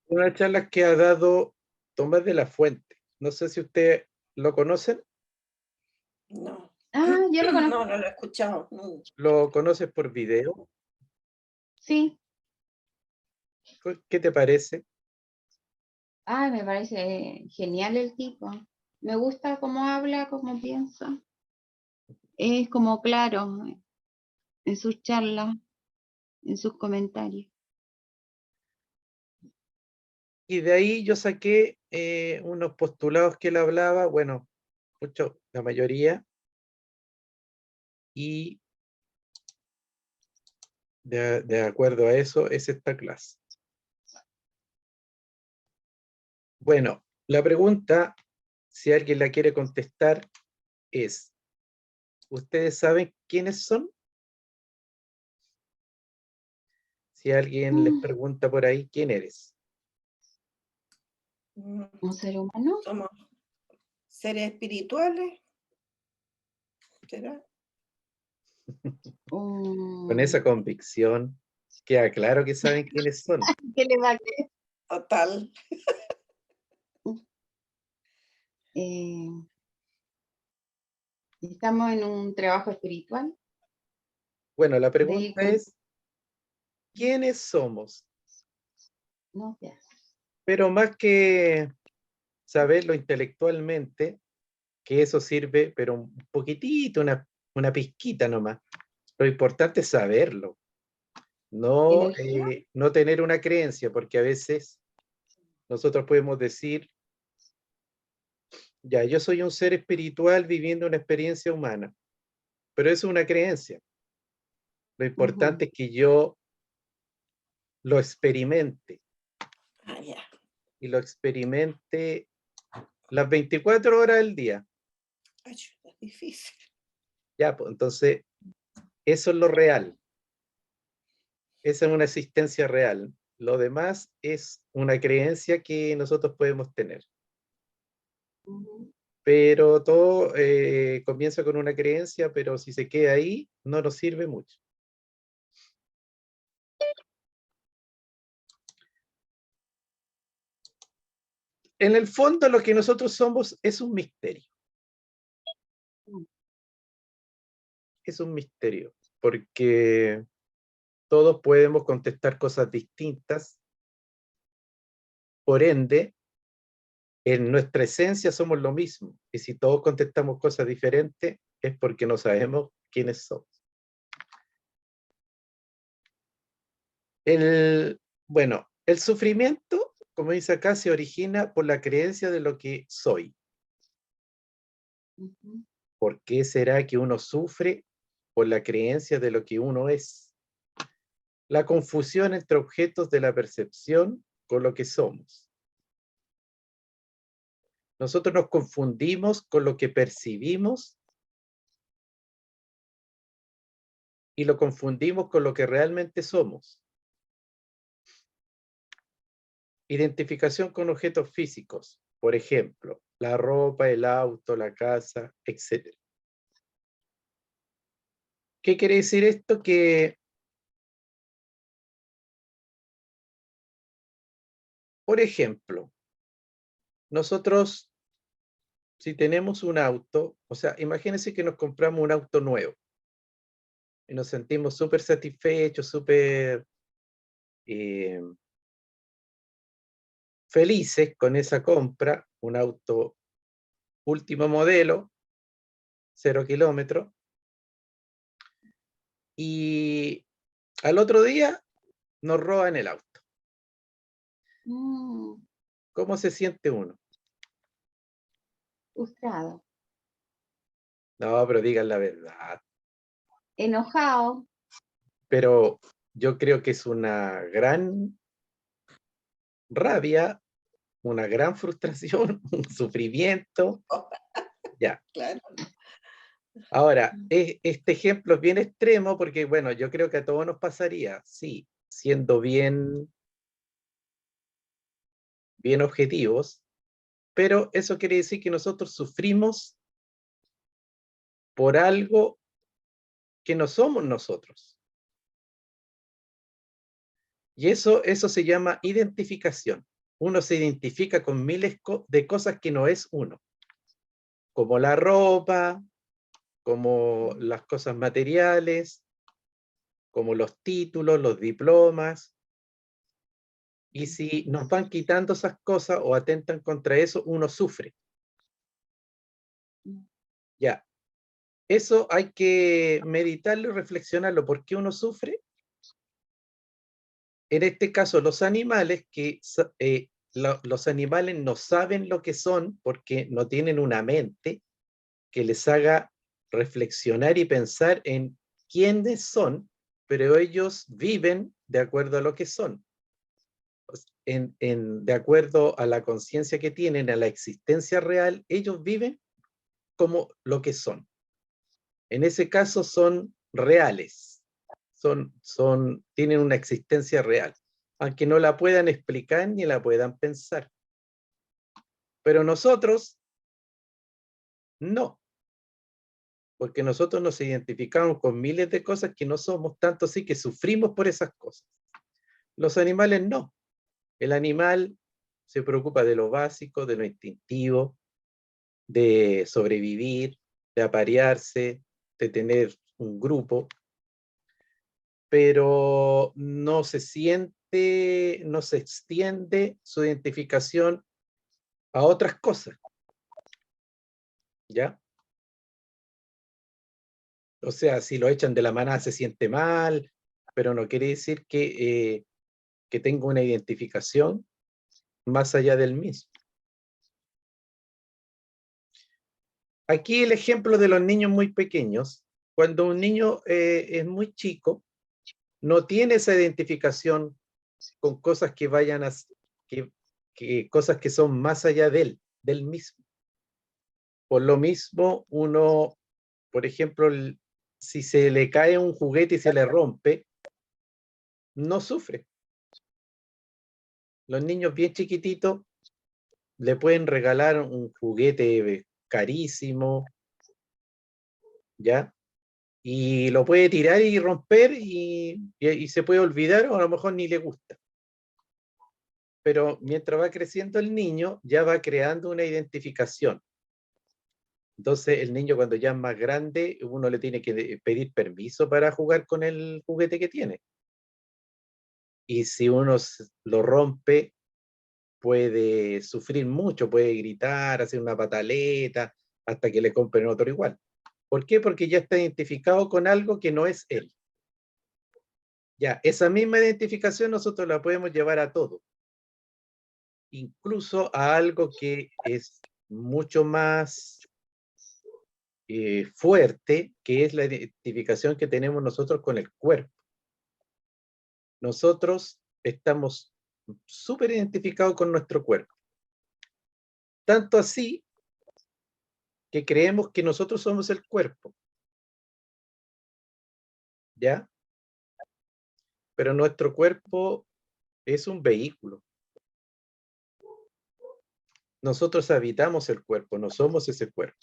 Una charla que ha dado Tomás de la Fuente. No sé si usted lo conocen. No. Ah, yo lo conozco. No, no lo he escuchado. No. ¿Lo conoces por video? Sí. ¿Qué te parece? Ay, me parece genial el tipo. Me gusta cómo habla, cómo piensa. Es como claro en sus charlas, en sus comentarios. Y de ahí yo saqué unos postulados que él hablaba, bueno, mucho, la mayoría, y de acuerdo a eso es esta clase. Bueno, la pregunta, si alguien la quiere contestar, es, ¿ustedes saben quiénes son? Si alguien les pregunta por ahí, ¿quién eres? ¿Un ser humano? Somos seres espirituales. ¿Será? Con esa convicción, queda claro que saben quiénes son. ¿Qué le va a creer? Total. Estamos en un trabajo espiritual. Bueno, la pregunta es, ¿quiénes somos? No, ya. Pero más que saberlo intelectualmente, que eso sirve, pero un poquitito, una pizquita nomás. Lo importante es saberlo, no, ¿Energía? no tener una creencia, porque a veces nosotros podemos decir, ya, yo soy un ser espiritual viviendo una experiencia humana, pero eso es una creencia. Lo importante es que yo lo experimente, Ah, ya. y lo experimente las 24 horas del día. Ay, es difícil. Ya, pues entonces, eso es lo real. Esa es una existencia real. Lo demás es una creencia que nosotros podemos tener. Pero todo comienza con una creencia, pero si se queda ahí, no nos sirve mucho. En el fondo, lo que nosotros somos es un misterio. Es un misterio, porque todos podemos contestar cosas distintas. Por ende, en nuestra esencia somos lo mismo. Y si todos contestamos cosas diferentes, es porque no sabemos quiénes somos. Bueno, el sufrimiento, como dice acá, se origina por la creencia de lo que soy. ¿Por qué será que uno sufre? Por la creencia de lo que uno es. La confusión entre objetos de la percepción con lo que somos. Nosotros nos confundimos con lo que percibimos y lo confundimos con lo que realmente somos. Identificación con objetos físicos, por ejemplo, la ropa, el auto, la casa, etc. ¿Qué quiere decir esto? Que, por ejemplo, nosotros, si tenemos un auto, o sea, imagínense que nos compramos un auto nuevo y nos sentimos súper satisfechos, súper felices con esa compra, un auto último modelo, 0 kilómetros, y al otro día nos roban el auto. ¿Cómo se siente uno? Frustrado. No, pero digan la verdad. Enojado. Pero yo creo que es una gran rabia, una gran frustración, un sufrimiento. Ya. Claro. Ahora, este ejemplo es bien extremo porque, bueno, yo creo que a todos nos pasaría, sí, siendo bien objetivos, pero eso quiere decir que nosotros sufrimos por algo que no somos nosotros. Y eso se llama identificación. uno se identifica con miles de cosas que no es uno, como la ropa, como las cosas materiales, como los títulos, los diplomas. Y si nos van quitando esas cosas o atentan contra eso, uno sufre. Ya. Eso hay que meditarlo y reflexionarlo. ¿Por qué uno sufre? En este caso, los animales los animales no saben lo que son porque no tienen una mente que les haga reflexionar y pensar en quiénes son, pero ellos viven de acuerdo a lo que son. De acuerdo a la conciencia que tienen, a la existencia real, ellos viven como lo que son. En ese caso son reales, tienen una existencia real, aunque no la puedan explicar ni la puedan pensar. Pero nosotros no, porque nosotros nos identificamos con miles de cosas que no somos, tanto así que sufrimos por esas cosas. Los animales no. El animal se preocupa de lo básico, de lo instintivo, de sobrevivir, de aparearse, de tener un grupo, pero no se siente, no se extiende su identificación a otras cosas, ¿ya? O sea, si lo echan de la manada se siente mal, pero no quiere decir que tenga una identificación más allá del mismo. Aquí el ejemplo de los niños muy pequeños. Cuando un niño es muy chico, no tiene esa identificación con cosas que vayan a cosas que son más allá del mismo. Por lo mismo, uno, por ejemplo, si se le cae un juguete y se le rompe, no sufre. Los niños bien chiquititos le pueden regalar un juguete carísimo, ¿ya? Y lo puede tirar y romper y se puede olvidar o a lo mejor ni le gusta. Pero mientras va creciendo el niño, ya va creando una identificación. Entonces el niño cuando ya es más grande, uno le tiene que pedir permiso para jugar con el juguete que tiene. Y si uno lo rompe, puede sufrir mucho, puede gritar, hacer una pataleta, hasta que le compren otro igual. ¿Por qué? Porque ya está identificado con algo que no es él. Ya, esa misma identificación nosotros la podemos llevar a todo, incluso a algo que es mucho más fuerte, que es la identificación que tenemos nosotros con el cuerpo. Nosotros estamos súper identificados con nuestro cuerpo. Tanto así que creemos que nosotros somos el cuerpo. ¿Ya? Pero nuestro cuerpo es un vehículo. Nosotros habitamos el cuerpo, no somos ese cuerpo.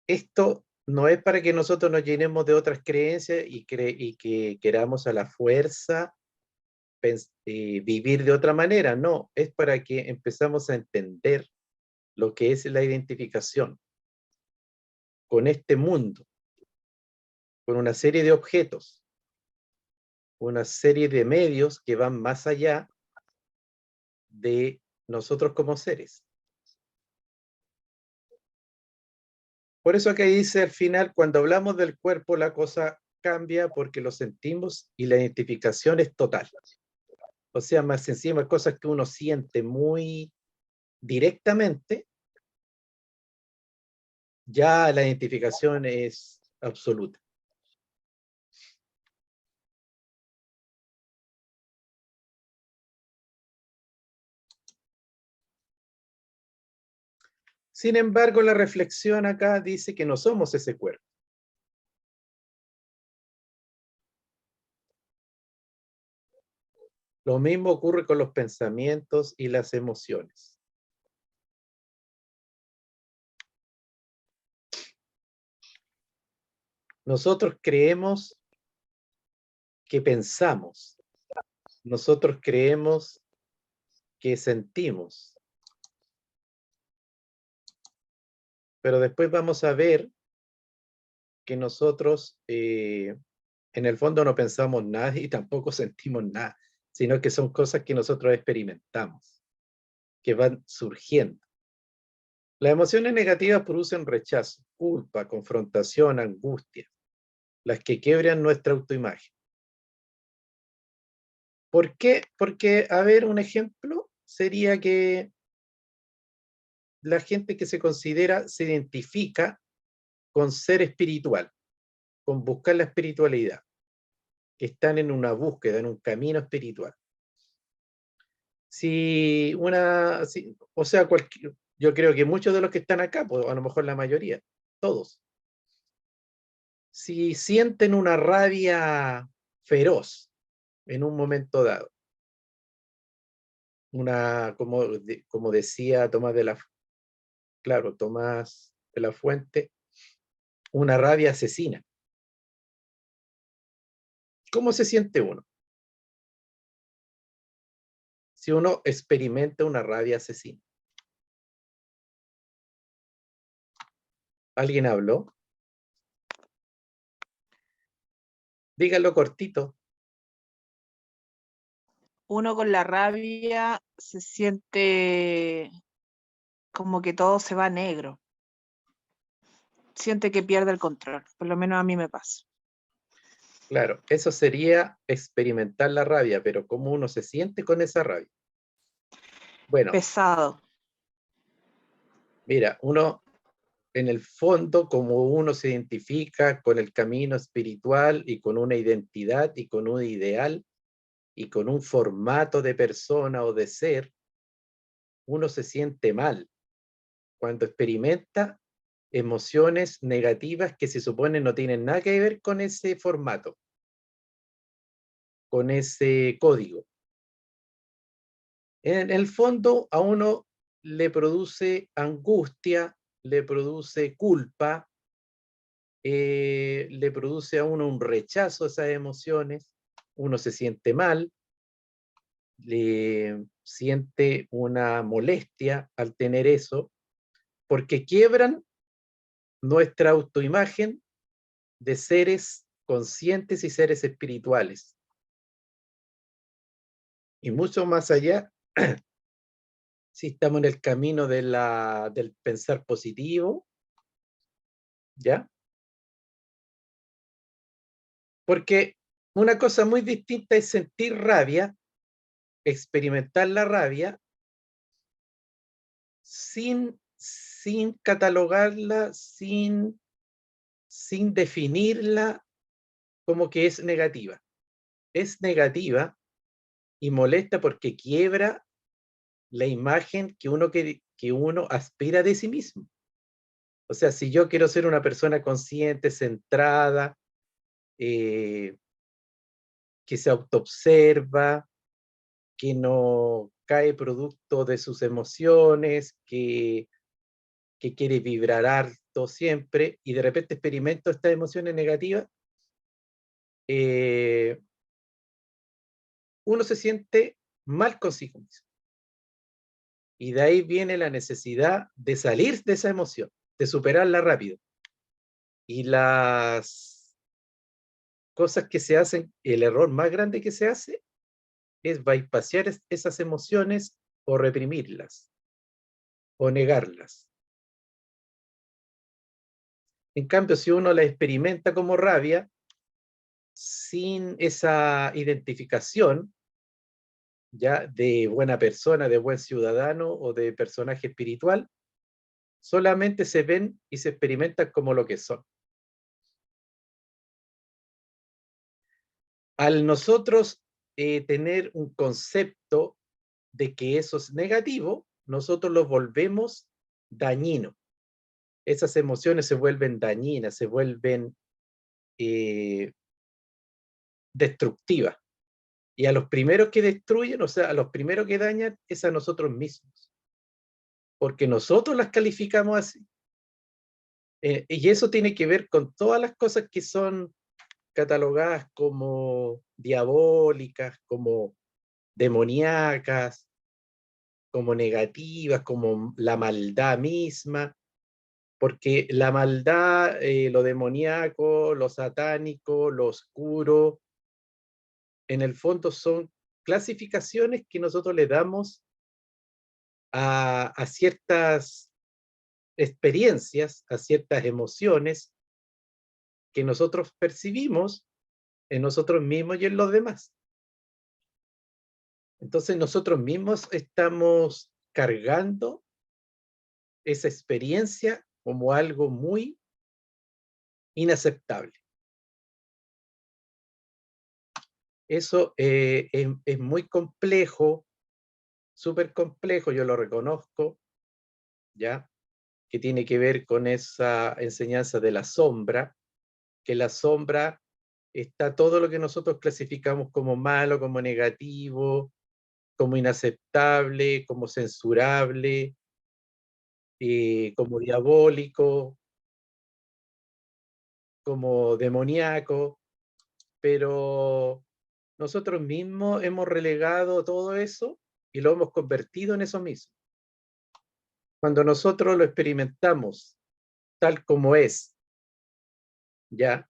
Esto no es para que nosotros nos llenemos de otras creencias y que queramos a la fuerza vivir de otra manera. No, es para que empezamos a entender lo que es la identificación con este mundo, con una serie de objetos, una serie de medios que van más allá de nosotros como seres. Por eso acá dice al final, cuando hablamos del cuerpo, la cosa cambia porque lo sentimos y la identificación es total. O sea, más encima, cosas que uno siente muy directamente, ya la identificación es absoluta. Sin embargo, la reflexión acá dice que no somos ese cuerpo. Lo mismo ocurre con los pensamientos y las emociones. Nosotros creemos que pensamos, nosotros creemos que sentimos. Pero después vamos a ver que nosotros en el fondo no pensamos nada y tampoco sentimos nada, sino que son cosas que nosotros experimentamos, que van surgiendo. Las emociones negativas producen rechazo, culpa, confrontación, angustia, las que quiebran nuestra autoimagen. ¿Por qué? Porque, a ver, un ejemplo sería que la gente que se considera, se identifica con ser espiritual, con buscar la espiritualidad, que están en una búsqueda, en un camino espiritual. O sea, yo creo que muchos de los que están acá, pues a lo mejor la mayoría, todos, si sienten una rabia feroz en un momento dado, como decía Tomás Tomás de la Fuente, una rabia asesina. ¿Cómo se siente uno? Si uno experimenta una rabia asesina. ¿Alguien habló? Díganlo cortito. Uno con la rabia se siente como que todo se va negro. Siente que pierde el control, por lo menos a mí me pasa. Claro, eso sería experimentar la rabia, pero ¿cómo uno se siente con esa rabia? Bueno, Pesado. mira, uno, en el fondo, como uno se identifica con el camino espiritual y con una identidad y con un ideal y con un formato de persona o de ser, uno se siente mal cuando experimenta emociones negativas que se supone no tienen nada que ver con ese formato, con ese código. En el fondo, a uno le produce angustia, le produce culpa, le produce a uno un rechazo a esas emociones, uno se siente mal, le siente una molestia al tener eso, porque quiebran nuestra autoimagen de seres conscientes y seres espirituales. Y mucho más allá, si estamos en el camino del pensar positivo, ¿ya? Porque una cosa muy distinta es sentir rabia, experimentar la rabia, sin catalogarla, sin definirla como que es negativa. Es negativa y molesta porque quiebra la imagen que uno aspira de sí mismo. O sea, si yo quiero ser una persona consciente, centrada, que se autoobserva, que no cae producto de sus emociones, que quiere vibrar alto siempre, y de repente experimento estas emociones negativas, uno se siente mal consigo mismo. Y de ahí viene la necesidad de salir de esa emoción, de superarla rápido. Y las cosas que se hacen, el error más grande que se hace es bypassear esas emociones o reprimirlas o negarlas. En cambio, si uno la experimenta como rabia, sin esa identificación ya de buena persona, de buen ciudadano o de personaje espiritual, solamente se ven y se experimentan como lo que son. Al nosotros tener un concepto de que eso es negativo, nosotros lo volvemos dañino. Esas emociones se vuelven dañinas, se vuelven destructivas. Y a los primeros que destruyen, o sea, a los primeros que dañan, es a nosotros mismos. Porque nosotros las calificamos así. Y eso tiene que ver con todas las cosas que son catalogadas como diabólicas, como demoníacas, como negativas, como la maldad misma, porque la maldad, lo demoníaco, lo satánico, lo oscuro, en el fondo son clasificaciones que nosotros le damos a ciertas experiencias, a ciertas emociones que nosotros percibimos en nosotros mismos y en los demás. Entonces nosotros mismos estamos cargando esa experiencia como algo muy inaceptable. Eso es muy complejo, súper complejo, yo lo reconozco, ¿ya? Que tiene que ver con esa enseñanza de la sombra, que la sombra está todo lo que nosotros clasificamos como malo, como negativo, como inaceptable, como censurable, como diabólico, como demoníaco, pero nosotros mismos hemos relegado todo eso y lo hemos convertido en eso mismo. Cuando nosotros lo experimentamos tal como es, ¿ya?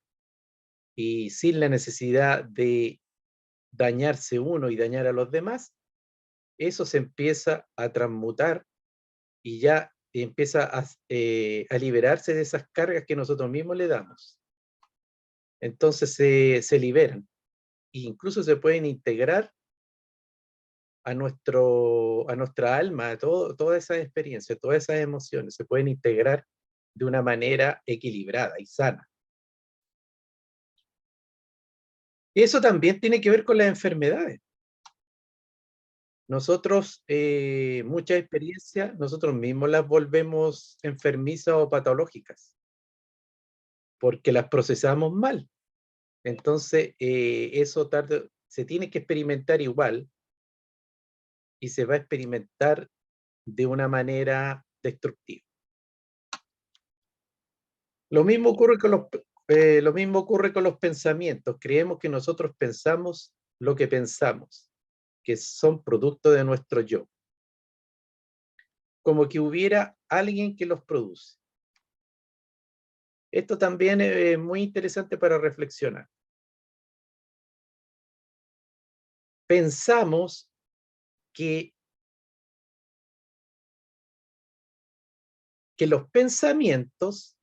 Y sin la necesidad de dañarse uno y dañar a los demás, eso se empieza a transmutar y ya empieza a liberarse de esas cargas que nosotros mismos le damos. Entonces se liberan e incluso se pueden integrar a nuestra alma, todas esas experiencias, todas esas emociones se pueden integrar de una manera equilibrada y sana. Y eso también tiene que ver con las enfermedades. Nosotros, muchas experiencias, nosotros mismos las volvemos enfermizas o patológicas, porque las procesamos mal. Entonces, eso se tiene que experimentar igual y se va a experimentar de una manera destructiva. Lo mismo ocurre con los pensamientos. Creemos que nosotros pensamos lo que pensamos, que son producto de nuestro yo. Como que hubiera alguien que los produce. Esto también es muy interesante para reflexionar. Pensamos que los pensamientos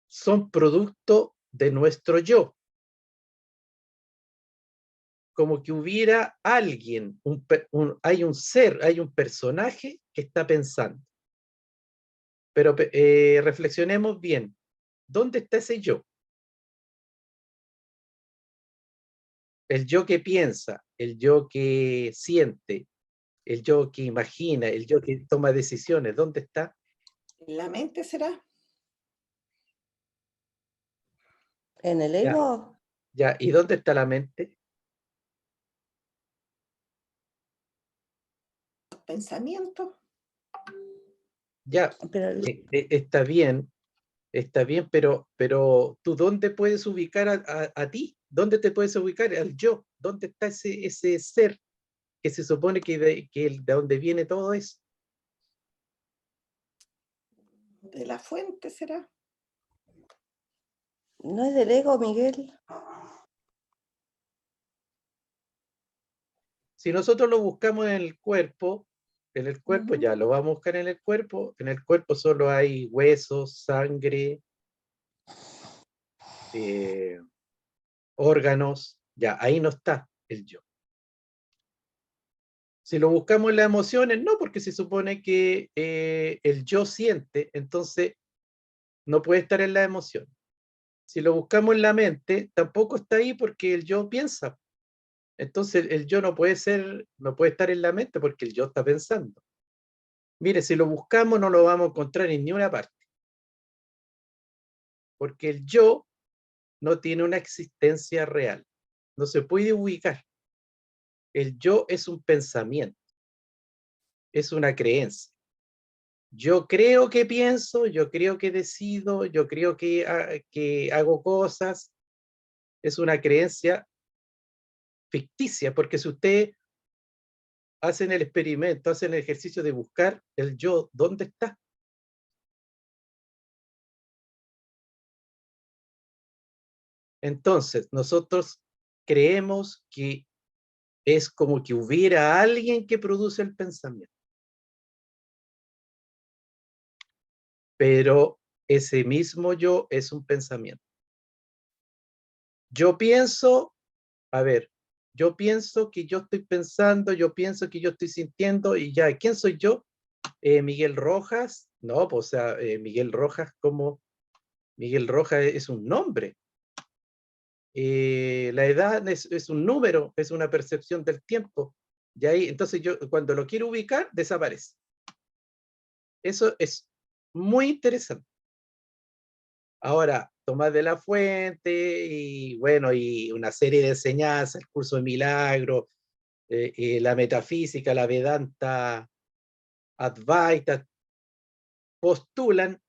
son producto de nuestro yo. Como que hubiera alguien, hay un ser, hay un personaje que está pensando. Pero reflexionemos bien, ¿dónde está ese yo? El yo que piensa, el yo que siente, el yo que imagina, el yo que toma decisiones, ¿dónde está? ¿En la mente será? ¿En el Ya. ego? Ya, ¿y dónde está la mente? ¿Pensamiento? Ya, Pero está bien, pero ¿tú dónde puedes ubicar a ti? ¿Dónde te puedes ubicar al yo? ¿Dónde está ese ser que se supone que de donde viene todo eso? ¿De la fuente será? no es del ego, Miguel. Si nosotros lo buscamos en el cuerpo ya lo vamos a buscar en el cuerpo solo hay huesos, sangre, órganos, ya, ahí no está el yo. Si lo buscamos en las emociones, no, porque se supone que el yo siente, entonces no puede estar en la emoción. Si lo buscamos en la mente, tampoco está ahí porque el yo piensa. Entonces el yo no puede estar en la mente porque el yo está pensando. Mire, si lo buscamos no lo vamos a encontrar en ninguna parte. Porque el yo no tiene una existencia real. No se puede ubicar. El yo es un pensamiento, es una creencia. Yo creo que pienso, yo creo que decido, yo creo que hago cosas. Es una creencia ficticia, porque si usted hacen el experimento, hacen el ejercicio de buscar el yo, ¿dónde está? Entonces, nosotros creemos que es como que hubiera alguien que produce el pensamiento. Pero ese mismo yo es un pensamiento. Yo pienso, a ver, yo pienso que yo estoy pensando, yo pienso que yo estoy sintiendo, y ya, ¿quién soy yo? Miguel Rojas, no, pues, o sea, Miguel Rojas como, Miguel Rojas es un nombre. La edad es un número, es una percepción del tiempo. Y ahí, entonces yo cuando lo quiero ubicar, desaparece. Eso es muy interesante. Ahora, Tomás de la Fuente y bueno, y una serie de enseñanzas, el curso de milagro, la metafísica, la Vedanta Advaita, postulan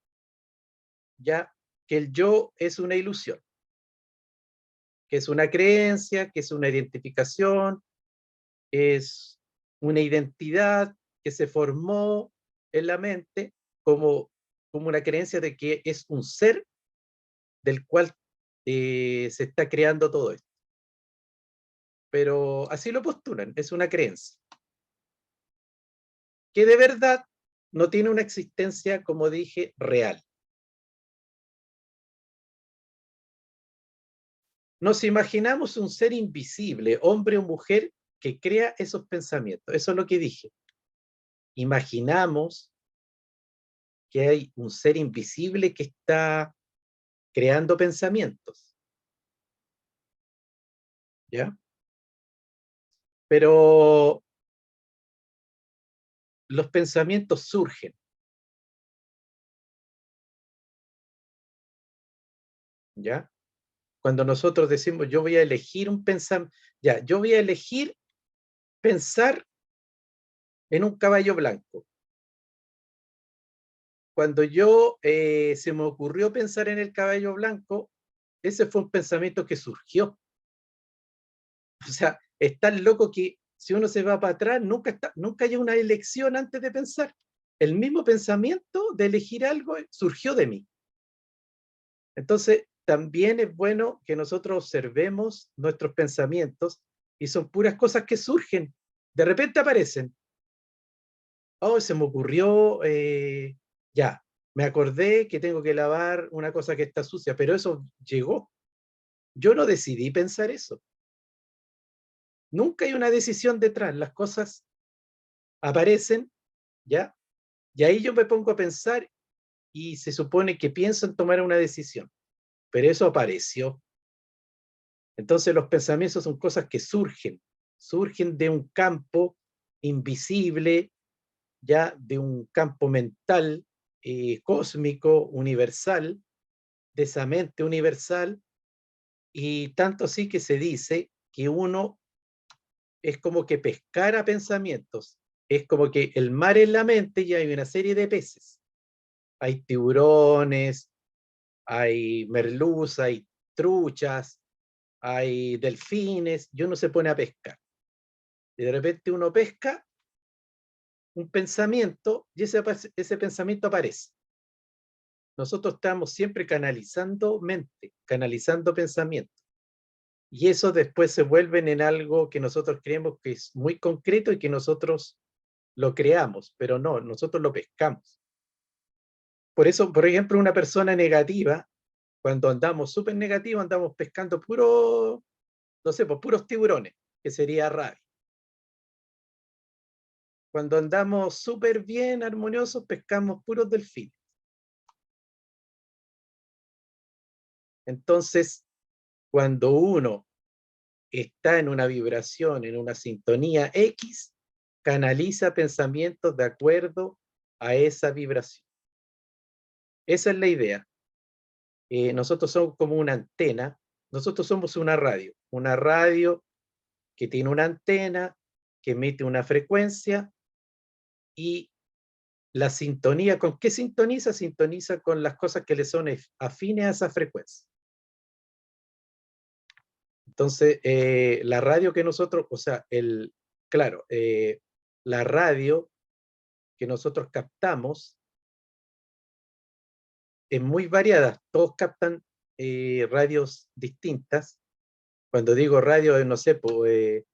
ya que el yo es una ilusión, que es una creencia, que es una identificación, es una identidad que se formó en la mente como una creencia de que es un ser del cual se está creando todo esto. Pero así lo postulan, es una creencia. Que de verdad no tiene una existencia, como dije, real. Nos imaginamos un ser invisible, hombre o mujer, que crea esos pensamientos. Eso es lo que dije. Imaginamos que hay un ser invisible que está creando pensamientos. ¿Ya? Pero los pensamientos surgen. ¿Ya? Cuando nosotros decimos, yo voy a elegir un pensamiento, ya, yo voy a elegir pensar en un caballo blanco. Cuando yo se me ocurrió pensar en el caballo blanco, ese fue un pensamiento que surgió. O sea, es tan loco que si uno se va para atrás, nunca hay una elección antes de pensar. El mismo pensamiento de elegir algo surgió de mí. Entonces, también es bueno que nosotros observemos nuestros pensamientos y son puras cosas que surgen. De repente aparecen. Oh, se me ocurrió, ya, me acordé que tengo que lavar una cosa que está sucia, pero eso llegó. Yo no decidí pensar eso. Nunca hay una decisión detrás, las cosas aparecen, ¿ya? Y ahí yo me pongo a pensar y se supone que pienso en tomar una decisión, pero eso apareció. Entonces los pensamientos son cosas que surgen de un campo invisible, ya de un campo mental, cósmico, universal, de esa mente universal, y tanto así que se dice que uno es como que pescara pensamientos, es como que el mar en la mente y hay una serie de peces. Hay tiburones, hay merluzas, hay truchas, hay delfines, y uno se pone a pescar. Y de repente uno pesca un pensamiento y ese pensamiento aparece. Nosotros estamos siempre canalizando mente, canalizando pensamiento. Y eso después se vuelven en algo que nosotros creemos que es muy concreto y que nosotros lo creamos, pero no, nosotros lo pescamos. Por eso, por ejemplo, una persona negativa, cuando andamos súper negativos, andamos pescando puro, no sé, pues puros tiburones, que sería rabia. Cuando andamos súper bien, armoniosos, pescamos puros delfines. Entonces, cuando uno está en una vibración, en una sintonía X, canaliza pensamientos de acuerdo a esa vibración. Esa es la idea. Nosotros somos como una antena, nosotros somos una radio que tiene una antena, que emite una frecuencia y la sintonía, ¿con qué sintoniza? Sintoniza con las cosas que le son afines a esa frecuencia. Entonces, la radio que nosotros, o sea, claro, la radio que nosotros captamos es muy variada. Todos captan radios distintas. Cuando digo radio, no sé, pues,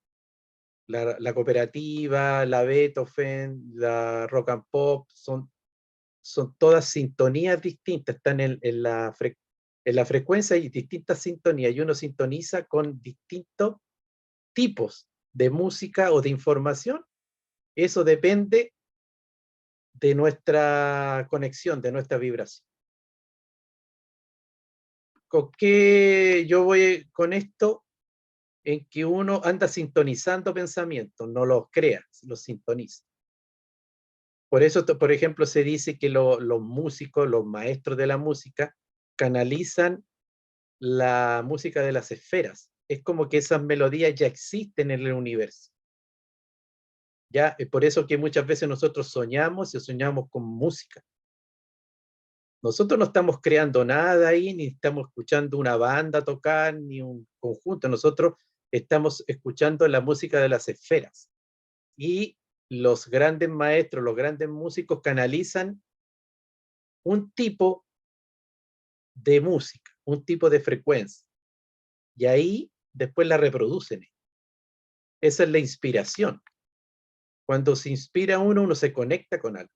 la Cooperativa, la Beethoven, la Rock and Pop, son todas sintonías distintas, están en la frecuencia y distintas sintonías, y uno sintoniza con distintos tipos de música o de información. Eso depende de nuestra conexión, de nuestra vibración. ¿Con qué yo voy con esto? En que uno anda sintonizando pensamientos, no los crea, los sintoniza. Por eso, por ejemplo, se dice que los músicos, los maestros de la música, canalizan la música de las esferas. Es como que esas melodías ya existen en el universo. Ya, es por eso que muchas veces nosotros soñamos y soñamos con música. Nosotros no estamos creando nada ahí, ni estamos escuchando una banda tocar, ni un conjunto. Nosotros estamos escuchando la música de las esferas. Y los grandes maestros, los grandes músicos canalizan un tipo de música, un tipo de frecuencia. Y ahí después la reproducen. Esa es la inspiración. Cuando se inspira uno se conecta con algo.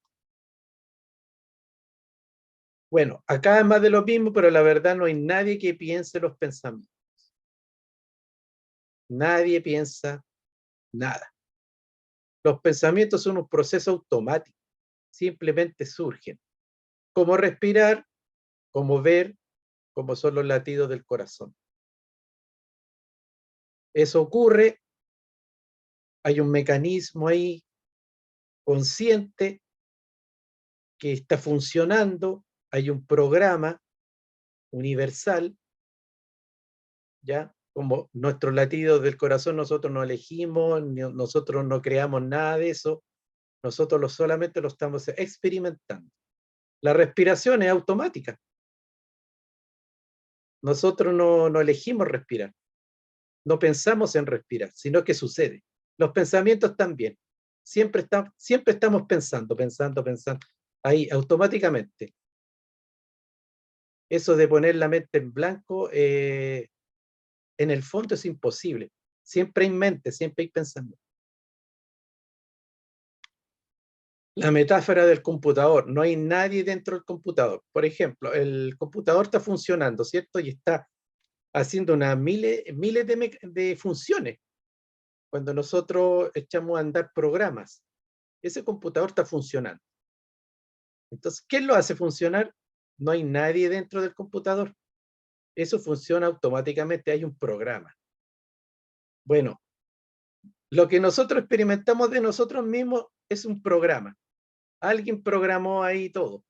Bueno, acá es más de lo mismo, pero la verdad no hay nadie que piense los pensamientos. Nadie piensa nada. Los pensamientos son un proceso automático. Simplemente surgen. Como respirar, como ver, como son los latidos del corazón. Eso ocurre, hay un mecanismo ahí consciente que está funcionando, hay un programa universal, ¿ya? Como nuestros latidos del corazón nosotros no elegimos, nosotros no creamos nada de eso, nosotros solamente lo estamos experimentando. La respiración es automática. Nosotros no elegimos respirar, no pensamos en respirar, sino que sucede. Los pensamientos también. Siempre estamos pensando, ahí automáticamente. Eso de poner la mente en blanco, en el fondo es imposible. Siempre hay mente, siempre hay pensamiento. La metáfora del computador, no hay nadie dentro del computador. Por ejemplo, el computador está funcionando, ¿cierto? Y está haciendo miles de funciones. Cuando nosotros echamos a andar programas, ese computador está funcionando. Entonces, ¿qué lo hace funcionar? No hay nadie dentro del computador. Eso funciona automáticamente, hay un programa. Bueno, lo que nosotros experimentamos de nosotros mismos es un programa. Alguien programó ahí todo.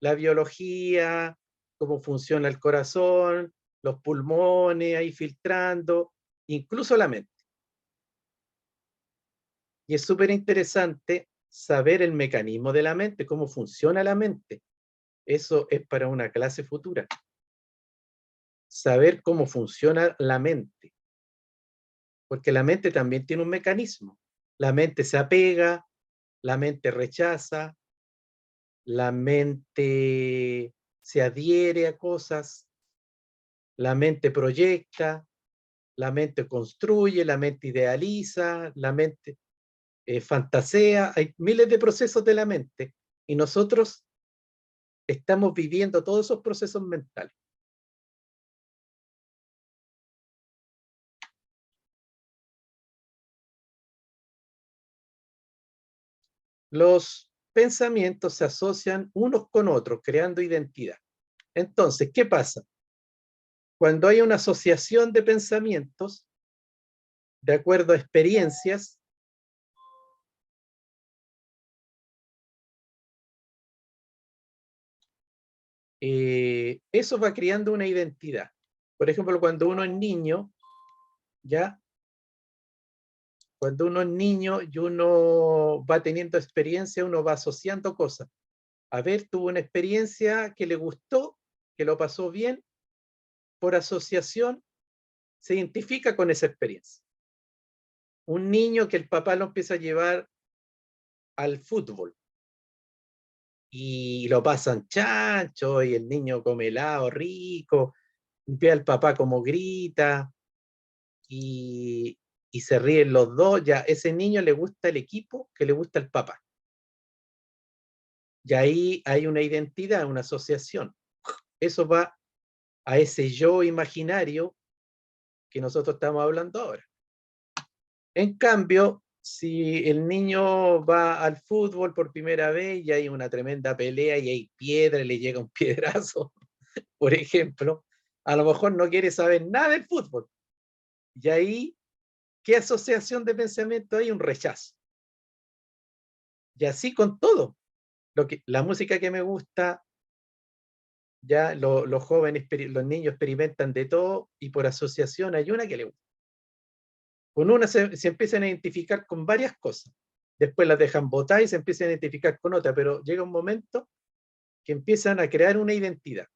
La biología, cómo funciona el corazón, los pulmones ahí filtrando, incluso la mente. Y es súper interesante saber el mecanismo de la mente, cómo funciona la mente. Eso es para una clase futura. Saber cómo funciona la mente. Porque la mente también tiene un mecanismo. La mente se apega, la mente rechaza, la mente se adhiere a cosas, la mente proyecta, la mente construye, la mente idealiza, la mente fantasea. Hay miles de procesos de la mente y nosotros estamos viviendo todos esos procesos mentales. Los pensamientos se asocian unos con otros, creando identidad. Entonces, ¿qué pasa? Cuando hay una asociación de pensamientos, de acuerdo a experiencias, eso va creando una identidad. Por ejemplo, cuando uno es niño, ¿ya? Cuando uno es niño y uno va teniendo experiencia, uno va asociando cosas. A ver, tuvo una experiencia que le gustó, que lo pasó bien, por asociación se identifica con esa experiencia. Un niño que el papá lo empieza a llevar al fútbol y lo pasan chancho y el niño come helado rico, ve al papá como grita y, y se ríen los dos, ya ese niño le gusta el equipo que le gusta el papá. Y ahí hay una identidad, una asociación. Eso va a ese yo imaginario que nosotros estamos hablando ahora. En cambio, si el niño va al fútbol por primera vez y hay una tremenda pelea y hay piedra y le llega un piedrazo, por ejemplo, a lo mejor no quiere saber nada del fútbol. Y ahí, ¿qué asociación de pensamiento hay? Un rechazo. Y así con todo. La música que me gusta, ya los jóvenes, los niños experimentan de todo y por asociación hay una que le gusta. Con una se empiezan a identificar con varias cosas. Después las dejan botar y se empiezan a identificar con otra, pero llega un momento que empiezan a crear una identidad.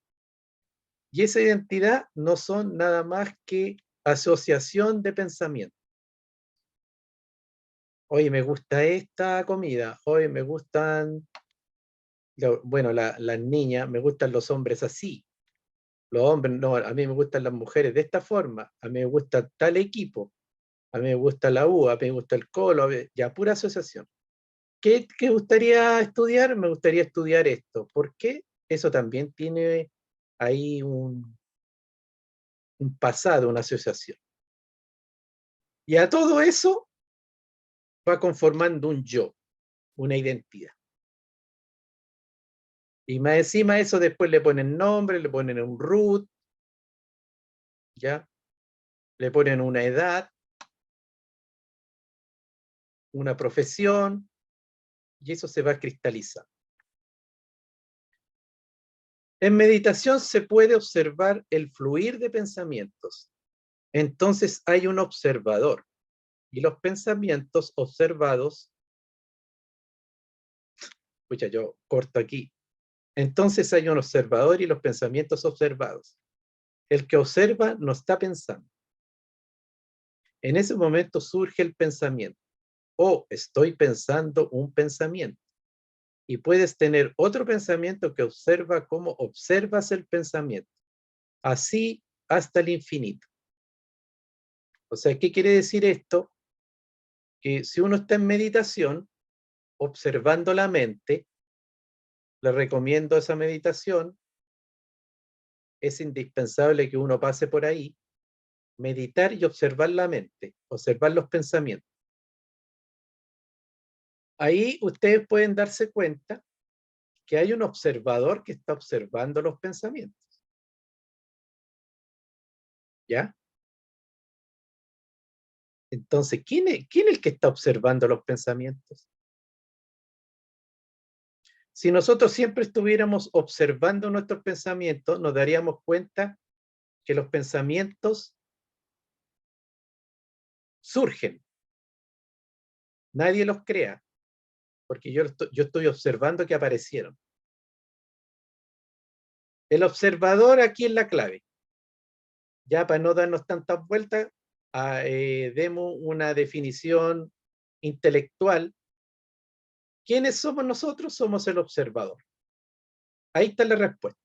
Y esa identidad no son nada más que asociación de pensamiento. Oye, me gusta esta comida, oye, me gustan, bueno, las niñas, me gustan los hombres así, los hombres, no, a mí me gustan las mujeres de esta forma, a mí me gusta tal equipo, a mí me gusta la U, a mí me gusta el Colo, ya pura asociación. ¿Qué gustaría estudiar? Me gustaría estudiar esto. ¿Por qué? Eso también tiene ahí un pasado, una asociación. Y a todo eso va conformando un yo, una identidad. Y más encima de eso después le ponen nombre, le ponen un root, ¿ya? Le ponen una edad, una profesión, y eso se va cristalizando. En meditación se puede observar el fluir de pensamientos. Entonces hay un observador. Y los pensamientos observados, escucha, yo corto aquí. Entonces hay un observador y los pensamientos observados. El que observa no está pensando. En ese momento surge el pensamiento. Estoy pensando un pensamiento. Y puedes tener otro pensamiento que observa cómo observas el pensamiento. Así hasta el infinito. O sea, ¿qué quiere decir esto? Que si uno está en meditación, observando la mente, le recomiendo esa meditación, es indispensable que uno pase por ahí, meditar y observar la mente, observar los pensamientos. Ahí ustedes pueden darse cuenta que hay un observador que está observando los pensamientos. ¿Ya? Entonces, ¿quién es el que está observando los pensamientos? Si nosotros siempre estuviéramos observando nuestros pensamientos, nos daríamos cuenta que los pensamientos surgen. Nadie los crea, porque yo estoy observando que aparecieron. El observador aquí es la clave. Ya para no darnos tantas vueltas, demos una definición intelectual. ¿Quiénes somos nosotros? Somos el observador. Ahí está la respuesta.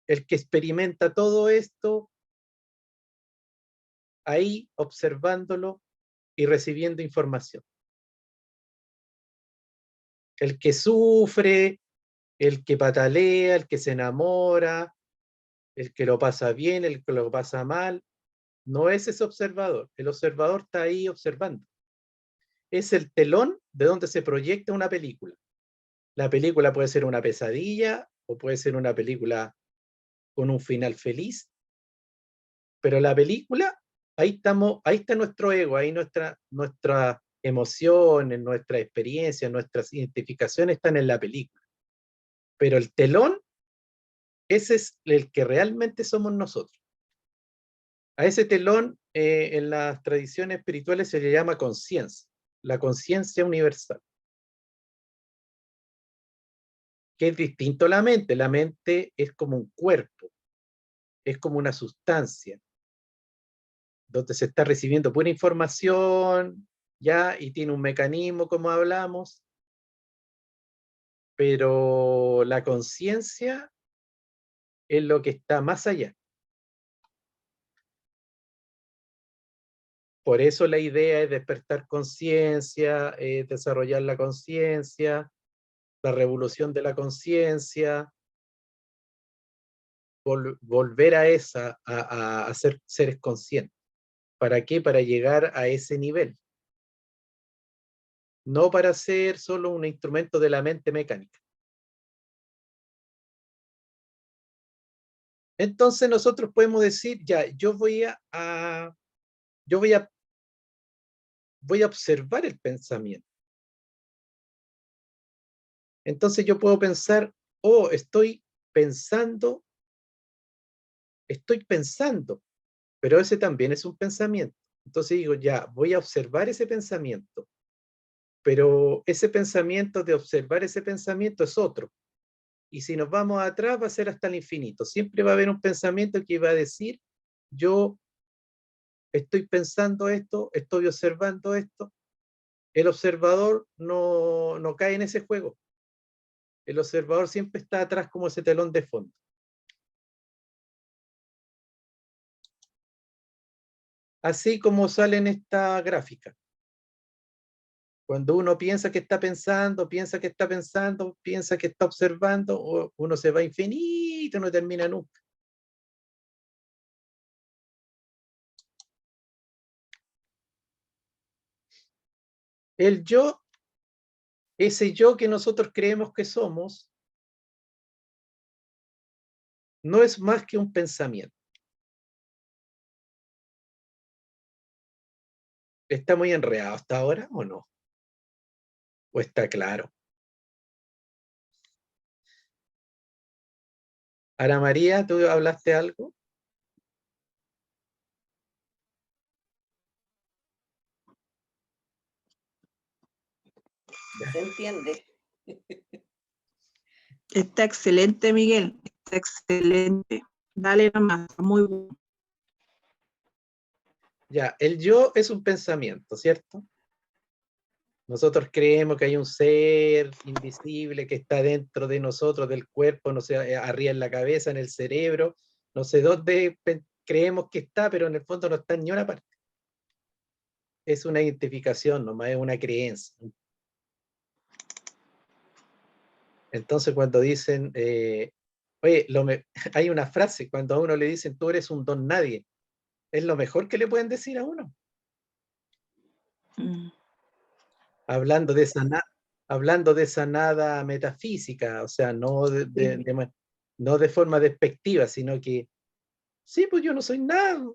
El que experimenta todo esto, ahí observándolo y recibiendo información. El que sufre, el que patalea, el que se enamora, el que lo pasa bien, el que lo pasa mal, no es ese observador. El observador está ahí observando. Es el telón de donde se proyecta una película. La película puede ser una pesadilla o puede ser una película con un final feliz, pero la película, ahí está nuestro ego, ahí nuestras emociones, nuestra experiencia, nuestras identificaciones están en la película. Pero el telón, ese es el que realmente somos nosotros. A ese telón, en las tradiciones espirituales se le llama conciencia, la conciencia universal, que es distinto a la mente. La mente es como un cuerpo, es como una sustancia, donde se está recibiendo pura información ya, y tiene un mecanismo como hablamos, pero la conciencia es lo que está más allá. Por eso la idea es despertar conciencia, desarrollar la conciencia, la revolución de la conciencia, volver a esa, a ser seres conscientes. ¿Para qué? Para llegar a ese nivel. No para ser solo un instrumento de la mente mecánica. Entonces nosotros podemos decir, ya, yo voy a observar el pensamiento. Entonces yo puedo pensar, oh, estoy pensando, pero ese también es un pensamiento. Entonces digo, ya, voy a observar ese pensamiento, pero ese pensamiento de observar ese pensamiento es otro. Y si nos vamos atrás va a ser hasta el infinito. Siempre va a haber un pensamiento que va a decir, yo estoy pensando esto, estoy observando esto. El observador no cae en ese juego. El observador siempre está atrás como ese telón de fondo. Así como sale en esta gráfica. Cuando uno piensa que está pensando, piensa que está pensando, piensa que está observando, uno se va infinito, no termina nunca. El yo, ese yo que nosotros creemos que somos, no es más que un pensamiento. ¿Está muy enredado hasta ahora o no? ¿O está claro? Ana María, ¿tú hablaste algo? Se entiende. Está excelente, Miguel. Está excelente. Dale nomás, está muy bueno. Ya, el yo es un pensamiento, ¿cierto? Nosotros creemos que hay un ser invisible que está dentro de nosotros, del cuerpo, no sé, arriba en la cabeza, en el cerebro, no sé dónde creemos que está, pero en el fondo no está en ni una parte. Es una identificación, nomás es una creencia. Entonces cuando dicen, oye, hay una frase, cuando a uno le dicen, tú eres un don nadie, es lo mejor que le pueden decir a uno. Mm. Hablando de esa nada metafísica, o sea, no de forma despectiva, sino que, sí, pues yo no soy nada.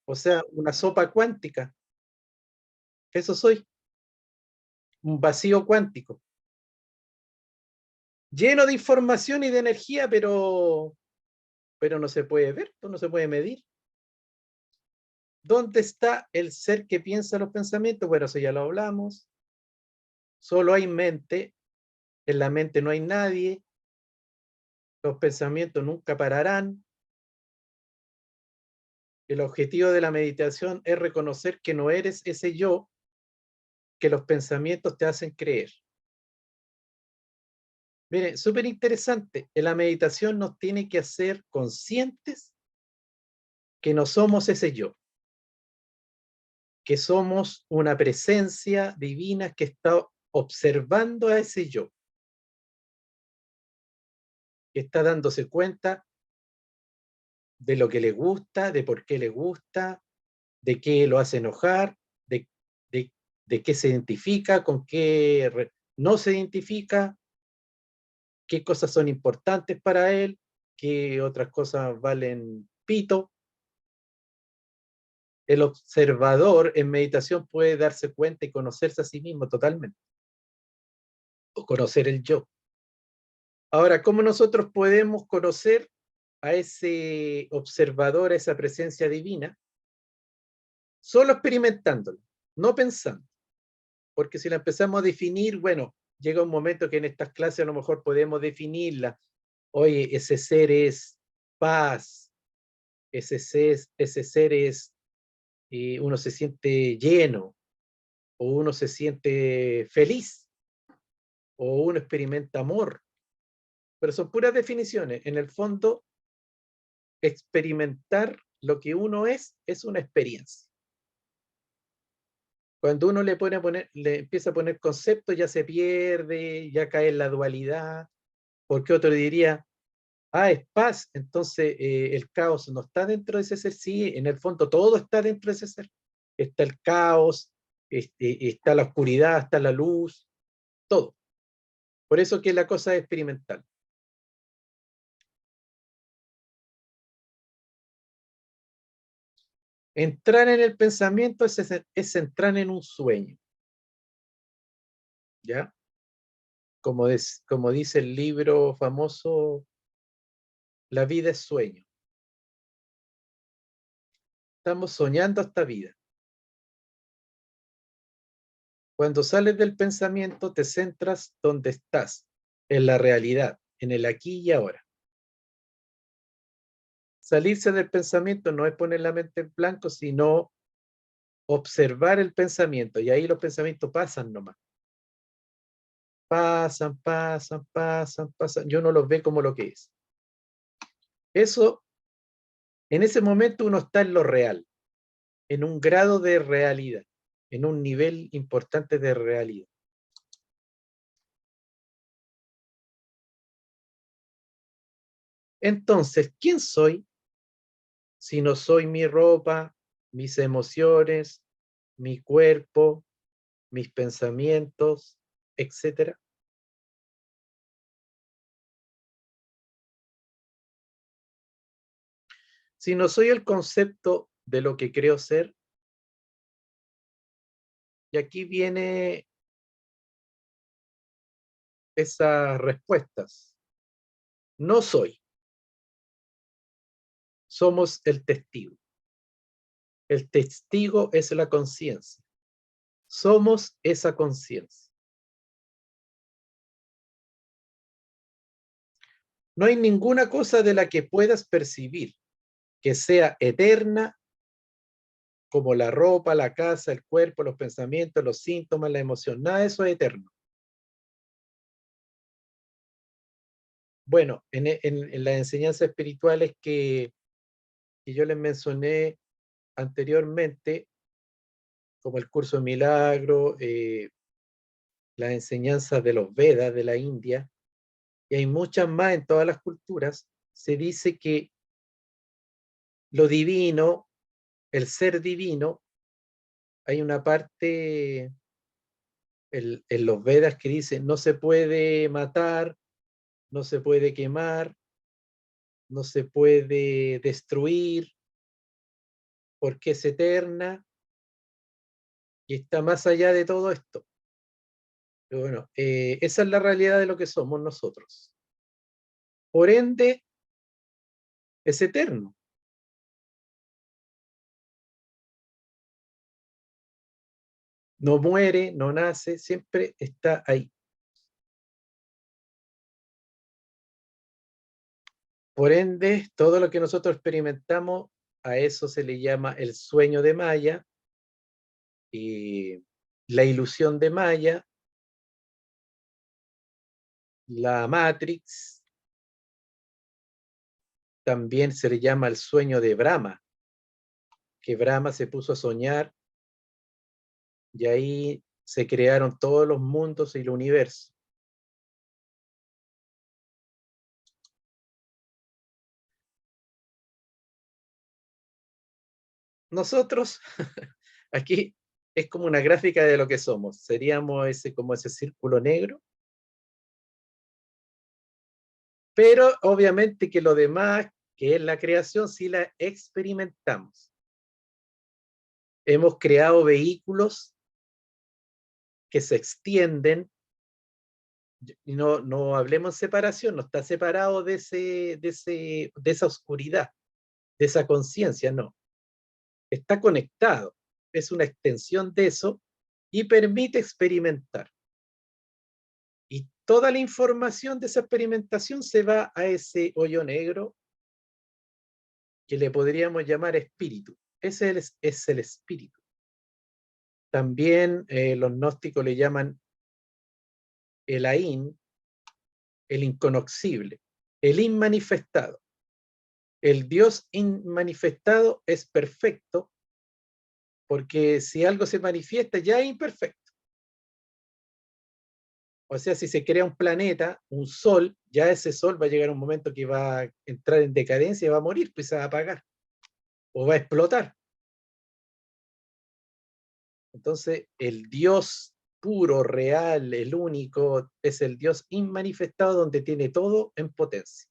O sea, una sopa cuántica. Eso soy, un vacío cuántico. Lleno de información y de energía, pero no se puede ver, no se puede medir. ¿Dónde está el ser que piensa los pensamientos? Bueno, eso ya lo hablamos. Solo hay mente, en la mente no hay nadie, los pensamientos nunca pararán. El objetivo de la meditación es reconocer que no eres ese yo que los pensamientos te hacen creer. Miren, súper interesante. En la meditación nos tiene que hacer conscientes que no somos ese yo, que somos una presencia divina que está observando a ese yo, que está dándose cuenta de lo que le gusta, de por qué le gusta, de qué lo hace enojar, de qué se identifica, con qué no se identifica, qué cosas son importantes para él, qué otras cosas valen pito. El observador en meditación puede darse cuenta y conocerse a sí mismo totalmente, o conocer el yo. Ahora, ¿cómo nosotros podemos conocer a ese observador, a esa presencia divina? Solo experimentándolo, no pensando. Porque si la empezamos a definir, bueno, llega un momento que en estas clases a lo mejor podemos definirla. Oye, ese ser es paz, ese ser es, uno se siente lleno, o uno se siente feliz, o uno experimenta amor, pero son puras definiciones. En el fondo, experimentar lo que uno es una experiencia. Cuando uno le empieza a poner conceptos, ya se pierde, ya cae en la dualidad, porque otro diría, es paz, entonces el caos no está dentro de ese ser. Sí, en el fondo todo está dentro de ese ser. Está el caos, está la oscuridad, está la luz, todo. Por eso que la cosa es experimental. Entrar en el pensamiento es entrar en un sueño. ¿Ya? Como dice el libro famoso, la vida es sueño. Estamos soñando esta vida. Cuando sales del pensamiento, te centras donde estás, en la realidad, en el aquí y ahora. Salirse del pensamiento no es poner la mente en blanco, sino observar el pensamiento, y ahí los pensamientos pasan nomás. Pasan, pasan, pasan, pasan. Yo no los ve como lo que es. Eso, en ese momento uno está en lo real, en un grado de realidad, en un nivel importante de realidad. Entonces, ¿quién soy si no soy mi ropa, mis emociones, mi cuerpo, mis pensamientos, etcétera? Si no soy el concepto de lo que creo ser, y aquí viene esas respuestas. No soy. Somos el testigo. El testigo es la conciencia. Somos esa conciencia. No hay ninguna cosa de la que puedas percibir que sea eterna, como la ropa, la casa, el cuerpo, los pensamientos, los síntomas, la emoción. Nada de eso es eterno. Bueno, en las enseñanzas espirituales que yo les mencioné anteriormente, como el curso de milagro, las enseñanzas de los Vedas de la India, y hay muchas más en todas las culturas, se dice que lo divino, el ser divino, hay una parte en los Vedas que dice no se puede matar, no se puede quemar, no se puede destruir, porque es eterna y está más allá de todo esto. Pero bueno, esa es la realidad de lo que somos nosotros. Por ende, es eterno. No muere, no nace, siempre está ahí. Por ende, todo lo que nosotros experimentamos, a eso se le llama el sueño de Maya, y la ilusión de Maya, la Matrix, también se le llama el sueño de Brahma, que Brahma se puso a soñar y ahí se crearon todos los mundos y el universo. Nosotros, aquí es como una gráfica de lo que somos. Seríamos como ese círculo negro. Pero obviamente que lo demás, que es la creación, sí la experimentamos. Hemos creado vehículos que se extienden, y no hablemos en separación, no está separado de esa oscuridad, de esa conciencia, no. Está conectado, es una extensión de eso y permite experimentar. Y toda la información de esa experimentación se va a ese hoyo negro que le podríamos llamar espíritu. Ese es el espíritu. También los gnósticos le llaman el Ain, el inconocible, el inmanifestado. El Dios inmanifestado es perfecto, porque si algo se manifiesta ya es imperfecto. O sea, si se crea un planeta, un sol, ya ese sol va a llegar a un momento que va a entrar en decadencia y va a morir, pues se va a apagar o va a explotar. Entonces, el Dios puro, real, el único, es el Dios inmanifestado donde tiene todo en potencia.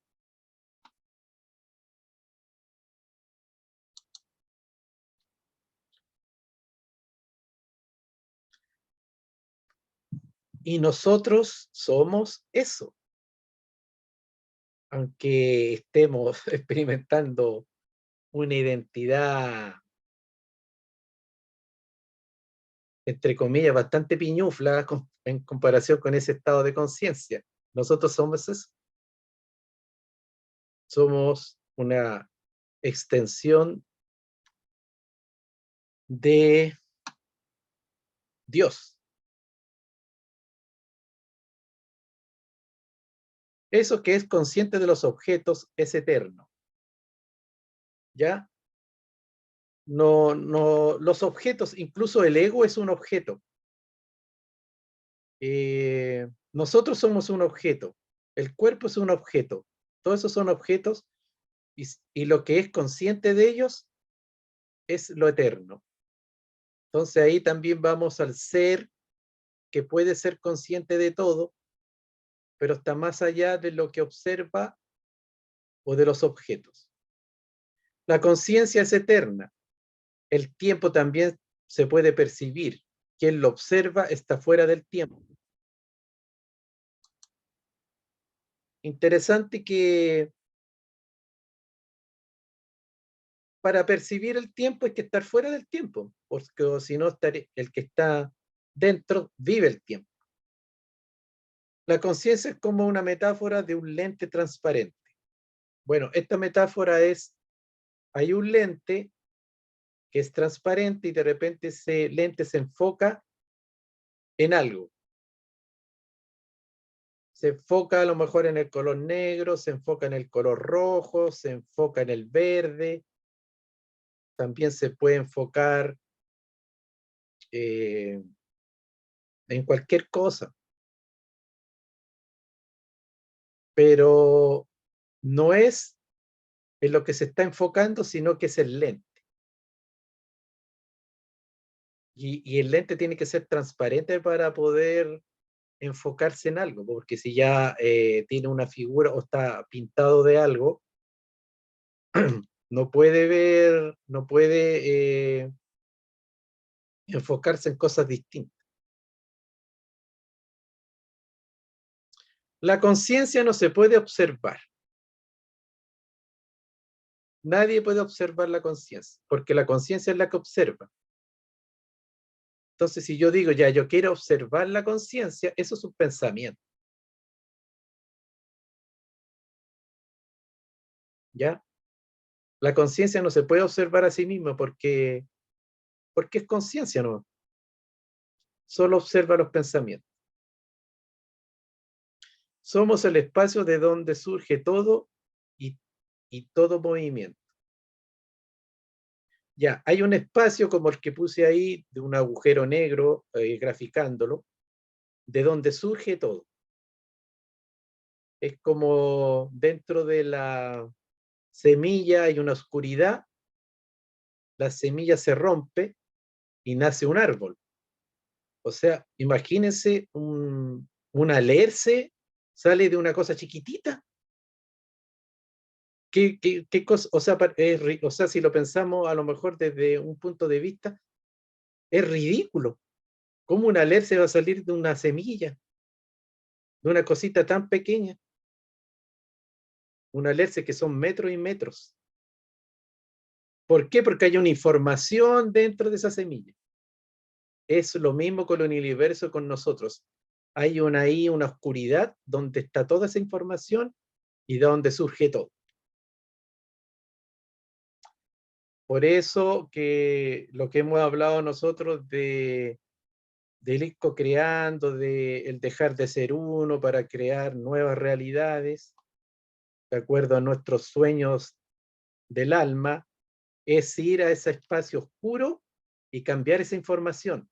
Y nosotros somos eso. Aunque estemos experimentando una identidad, entre comillas, bastante piñufla en comparación con ese estado de conciencia. Nosotros somos eso. Somos una extensión de Dios. Eso que es consciente de los objetos es eterno. ¿Ya? No, los objetos, incluso el ego es un objeto. Nosotros somos un objeto. El cuerpo es un objeto. Todos esos son objetos y lo que es consciente de ellos es lo eterno. Entonces ahí también vamos al ser que puede ser consciente de todo, pero está más allá de lo que observa o de los objetos. La conciencia es eterna. El tiempo también se puede percibir. Quien lo observa está fuera del tiempo. Interesante que para percibir el tiempo hay que estar fuera del tiempo, porque si no, el que está dentro vive el tiempo. La conciencia es como una metáfora de un lente transparente. Bueno, esta metáfora es, hay un lente que es transparente y de repente ese lente se enfoca en algo. Se enfoca a lo mejor en el color negro, se enfoca en el color rojo, se enfoca en el verde. También se puede enfocar en cualquier cosa. Pero no es en lo que se está enfocando, sino que es el lente. Y el lente tiene que ser transparente para poder enfocarse en algo, porque si ya tiene una figura o está pintado de algo, no puede ver, no puede enfocarse en cosas distintas. La conciencia no se puede observar. Nadie puede observar la conciencia, porque la conciencia es la que observa. Entonces, si yo digo, ya, yo quiero observar la conciencia, eso es un pensamiento. ¿Ya? La conciencia no se puede observar a sí misma porque es conciencia, ¿no? Solo observa los pensamientos. Somos el espacio de donde surge todo y todo movimiento. Ya, hay un espacio como el que puse ahí, de un agujero negro, graficándolo, de donde surge todo. Es como dentro de la semilla hay una oscuridad, la semilla se rompe y nace un árbol. O sea, imagínense un alerce sale de una cosa chiquitita. ¿Qué cosa? O sea, si lo pensamos a lo mejor desde un punto de vista, es ridículo. ¿Cómo un alerce va a salir de una semilla? De una cosita tan pequeña. Un alerce que son metros y metros. ¿Por qué? Porque hay una información dentro de esa semilla. Es lo mismo con el universo, con nosotros. Hay ahí una oscuridad donde está toda esa información y de donde surge todo. Por eso que lo que hemos hablado nosotros del ir co-creando, de el dejar de ser uno para crear nuevas realidades, de acuerdo a nuestros sueños del alma, es ir a ese espacio oscuro y cambiar esa información.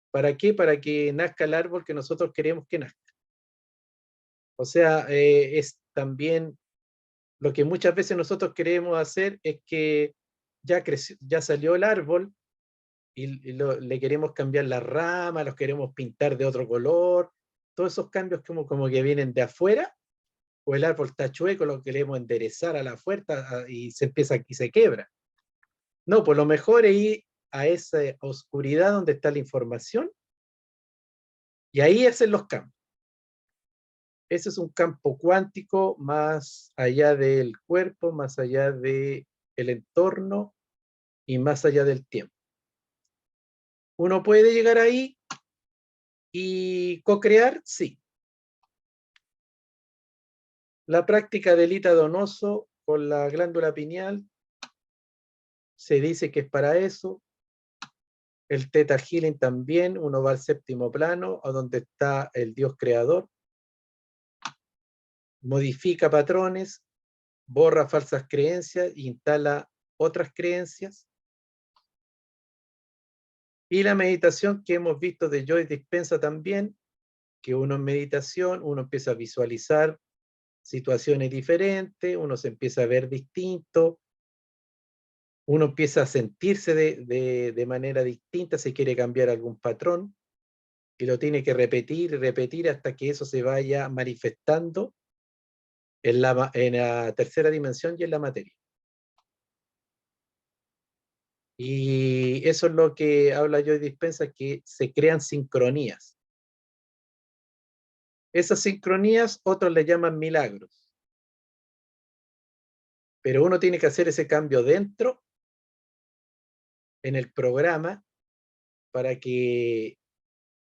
¿Para qué? Para que nazca el árbol que nosotros queremos que nazca. O sea, es también lo que muchas veces nosotros queremos hacer es que ya creció, ya salió el árbol y le queremos cambiar las ramas, los queremos pintar de otro color, todos esos cambios como que vienen de afuera, o el árbol está chueco, lo queremos enderezar a la fuerza y se empieza y se quebra. No, pues lo mejor es ir a esa oscuridad donde está la información y ahí hacen los cambios. Ese es un campo cuántico más allá del cuerpo, más allá del entorno y más allá del tiempo. ¿Uno puede llegar ahí y co-crear? Sí. La práctica del Ita Donoso con la glándula pineal se dice que es para eso. El Theta Healing también, uno va al séptimo plano, a donde está el Dios creador, modifica patrones, borra falsas creencias e instala otras creencias. Y la meditación que hemos visto de Joyce Dispenza también, que uno en meditación, uno empieza a visualizar situaciones diferentes, uno se empieza a ver distinto, uno empieza a sentirse de manera distinta, si quiere cambiar algún patrón, y lo tiene que repetir y repetir hasta que eso se vaya manifestando en la tercera dimensión y en la materia. Y eso es lo que habla Joyce Dispenza, que se crean sincronías. Esas sincronías otros le llaman milagros. Pero uno tiene que hacer ese cambio dentro, en el programa, para que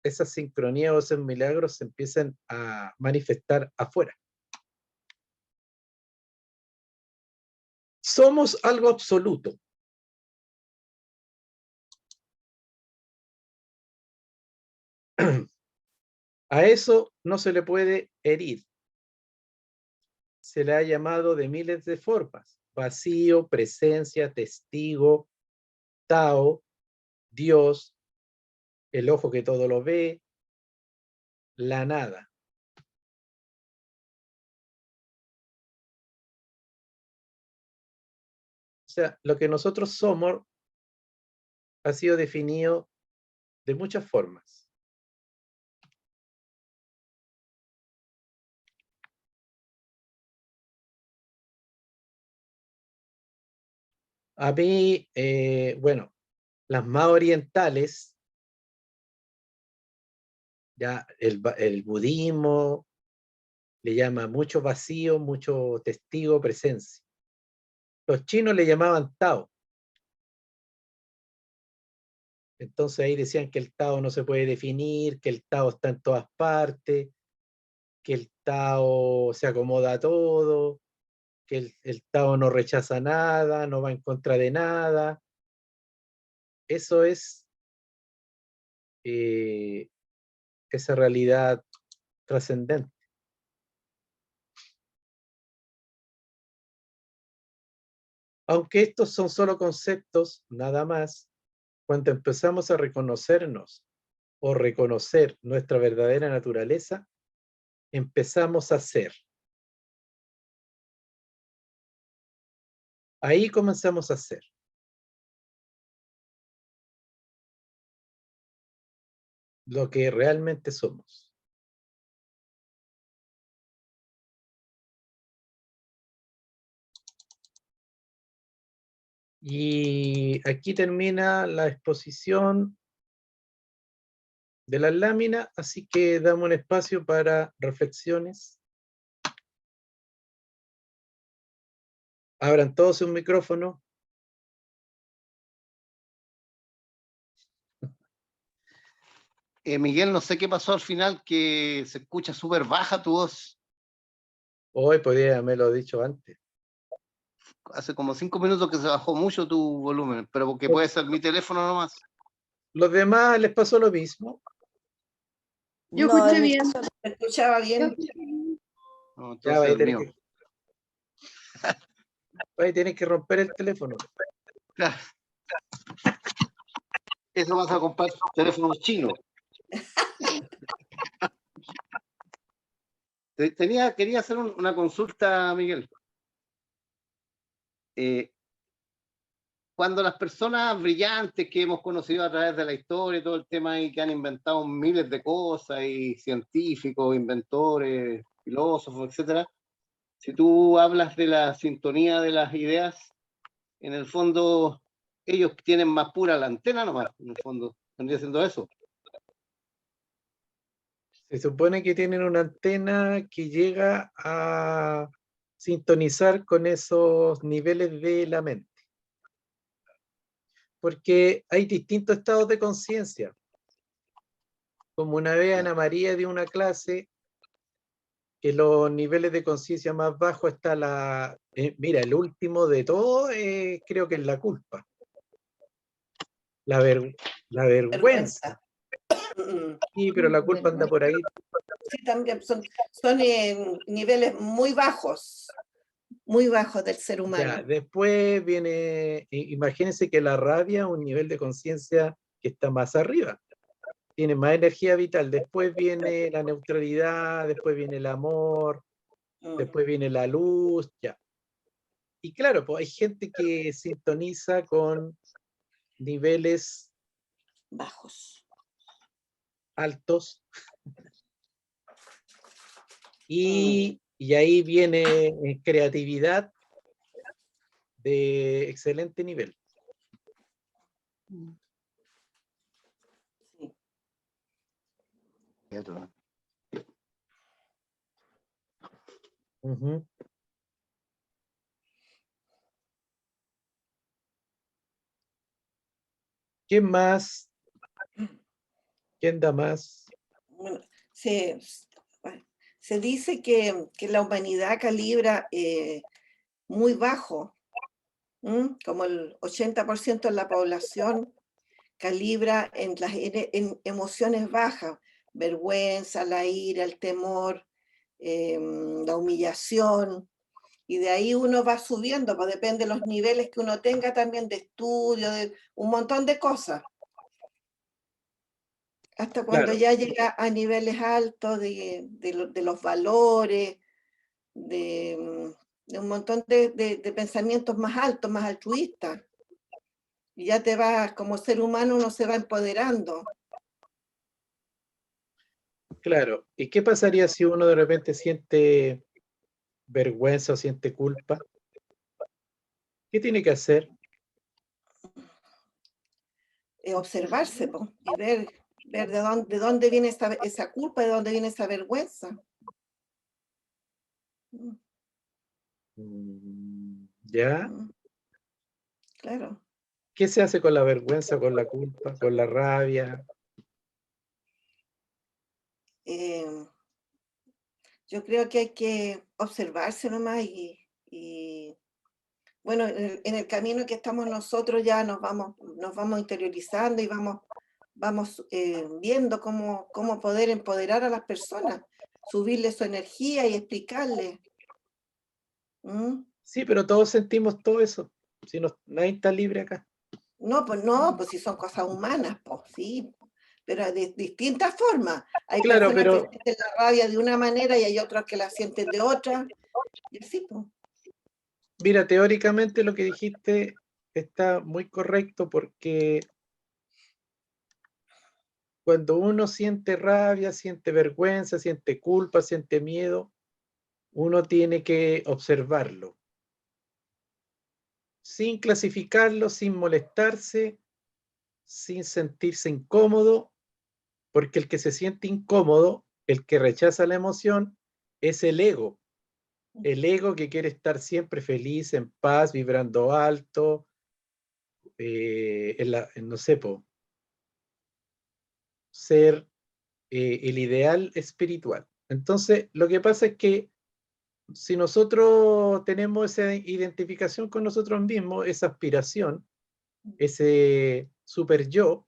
esas sincronías o esos milagros se empiecen a manifestar afuera. Somos algo absoluto. A eso no se le puede herir. Se le ha llamado de miles de formas: vacío, presencia, testigo, Tao, Dios, el ojo que todo lo ve, la nada. O sea, lo que nosotros somos ha sido definido de muchas formas. A mí, bueno, las más orientales, ya el budismo le llama mucho vacío, mucho testigo, presencia. Los chinos le llamaban Tao. Entonces ahí decían que el Tao no se puede definir, que el Tao está en todas partes, que el Tao se acomoda a todo, que el Tao no rechaza nada, no va en contra de nada. Eso es esa realidad trascendente. Aunque estos son solo conceptos, nada más, cuando empezamos a reconocernos o reconocer nuestra verdadera naturaleza, empezamos a ser. Ahí comenzamos a ser. Lo que realmente somos. Y aquí termina la exposición de las láminas, así que damos un espacio para reflexiones. Abran todos un micrófono. Miguel, no sé qué pasó al final, que se escucha súper baja tu voz. Hoy podría haberlo dicho antes. hace como 5 minutos que se bajó mucho tu volumen, pero porque puede ser mi teléfono nomás. ¿Los demás les pasó lo mismo? Yo No, escuché en mi bien. caso ¿Me escuchaba Yo bien? escuché bien. No, Ya entonces vaya a el tener mío. vaya a tener que romper el teléfono. Claro. Eso vas a comprar teléfonos chinos. Quería hacer una consulta, Miguel. Cuando las personas brillantes que hemos conocido a través de la historia, todo el tema y que han inventado miles de cosas, y científicos, inventores, filósofos, etcétera, si tú hablas de la sintonía de las ideas, en el fondo ellos tienen más pura la antena nomás, en el fondo, vendría siendo eso. Se supone que tienen una antena que llega a sintonizar con esos niveles de la mente. Porque hay distintos estados de conciencia. Como una vez Ana María dio una clase, que los niveles de conciencia más bajos está mira, el último de todo creo que es la culpa. La vergüenza. Vergüenza. Mm, Sí, pero la culpa anda por ahí. sí, también son niveles muy bajos del ser Ya, humano. después viene, imagínense que la rabia es un nivel de conciencia que está más arriba, tiene más energía vital. Después viene la neutralidad, después viene el amor, Mm, después viene la luz, ya. Y claro, pues hay gente que sintoniza con niveles bajos. altos y ahí viene creatividad de excelente nivel. Sí. Ujú. ¿Quién más? ¿Quién da más? Bueno, se dice que la humanidad calibra muy bajo, como el 80% de la población calibra en emociones bajas, vergüenza, la ira, el temor, la humillación, y de ahí uno va subiendo, pues depende de los niveles que uno tenga también de estudio, de un montón de cosas, hasta cuando Claro, ya llega a niveles altos de los valores, de un montón de pensamientos más altos, más altruistas. Y ya te vas, como ser humano, uno se va empoderando. claro. ¿Y qué pasaría si uno de repente siente vergüenza o siente culpa? ¿Qué tiene que hacer? Observarse, po, y ver de dónde viene esa culpa, de dónde viene esa vergüenza. Mm, ¿Ya? mm, Claro. ¿Qué se hace con la vergüenza, con la culpa, con la rabia? Eh, yo creo que hay que observarse nomás y, bueno, en el camino que estamos nosotros ya nos vamos interiorizando y vamos viendo cómo poder empoderar a las personas, subirle su energía y explicarles. ¿Mm? Sí, pero todos sentimos todo eso. Si no, nadie está libre acá. No, pues si son cosas humanas, pues sí, pero de distintas formas. Hay Claro, personas que pero sienten la rabia de una manera y hay otras que la sienten de otra, y así, pues. mira, teóricamente lo que dijiste está muy correcto porque cuando uno siente rabia, siente vergüenza, siente culpa, siente miedo, uno tiene que observarlo, sin clasificarlo, sin molestarse, sin sentirse incómodo, porque el que se siente incómodo, el que rechaza la emoción, es el ego que quiere estar siempre feliz, en paz, vibrando alto, no sé, ser el ideal espiritual. Entonces, lo que pasa es que si nosotros tenemos esa identificación con nosotros mismos, esa aspiración, ese super yo,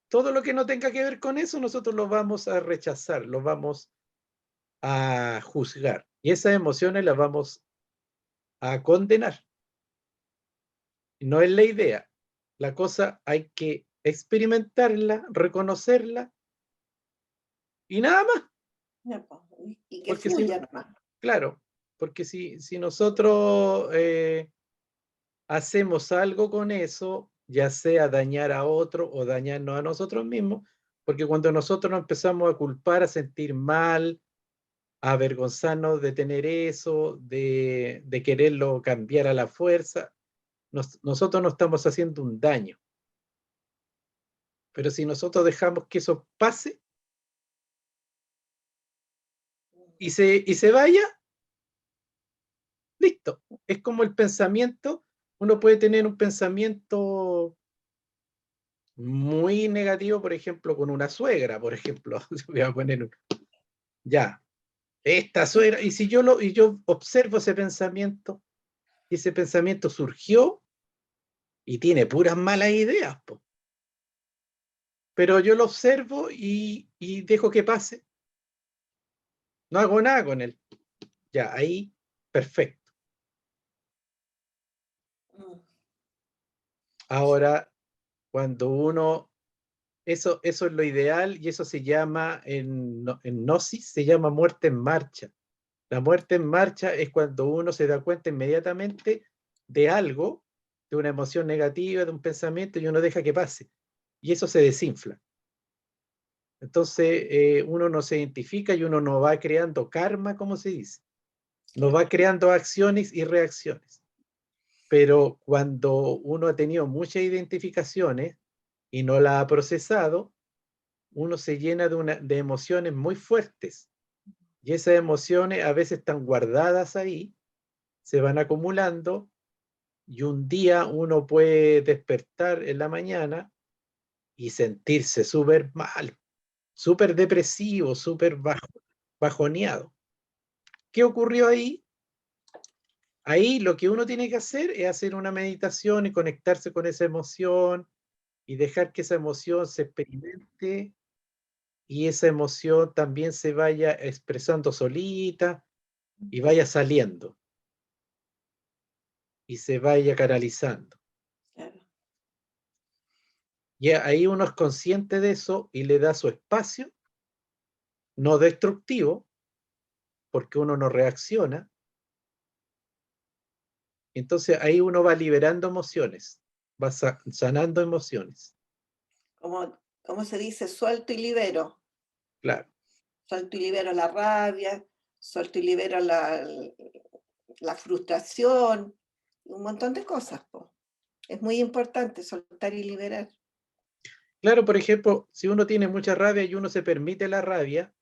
todo lo que no tenga que ver con eso, nosotros lo vamos a rechazar, lo vamos a juzgar. Y esas emociones las vamos a condenar. No es la idea. La cosa hay que experimentarla, reconocerla y nada más. Ya, po, y que Porque si, fluya nomás. claro, porque si nosotros hacemos algo con eso, ya sea dañar a otro o dañarnos a nosotros mismos, porque cuando nosotros nos empezamos a culpar, a sentir mal, a avergonzarnos de tener eso, de quererlo cambiar a la fuerza, nosotros nos estamos haciendo un daño. Pero si nosotros dejamos que eso pase y se vaya, listo. Es como el pensamiento. Uno puede tener un pensamiento muy negativo, por ejemplo, con una suegra, por ejemplo. Voy a poner ya, esta suegra, y si yo observo ese pensamiento, y ese pensamiento surgió y tiene puras malas ideas, po. Pero yo lo observo y dejo que pase. No hago nada con él. Ya, ahí, perfecto. Mm. Ahora, cuando uno, eso es lo ideal y eso se llama, en Gnosis, se llama muerte en marcha. La muerte en marcha es cuando uno se da cuenta inmediatamente de algo, de una emoción negativa, de un pensamiento, y uno deja que pase. Y eso se desinfla. Entonces, uno no se identifica y uno no va creando karma, como se dice. No va creando acciones y reacciones. Pero cuando uno ha tenido muchas identificaciones y no las ha procesado, uno se llena de emociones muy fuertes. Y esas emociones a veces están guardadas ahí, se van acumulando, y un día uno puede despertar en la mañana y sentirse súper mal, súper depresivo, súper bajoneado. ¿Qué ocurrió ahí? Ahí lo que uno tiene que hacer es hacer una meditación y conectarse con esa emoción y dejar que esa emoción se experimente y esa emoción también se vaya expresando solita y vaya saliendo y se vaya canalizando. Claro. Y ahí uno es consciente de eso y le da su espacio, no destructivo, porque uno no reacciona. Entonces ahí uno va liberando emociones, va sanando emociones. Como se dice, suelto y libero. Claro. Suelto y libero la rabia, suelto y libero la frustración, un montón de cosas, po. Es muy importante soltar y liberar. Claro, por ejemplo, si uno tiene mucha rabia y uno se permite la rabia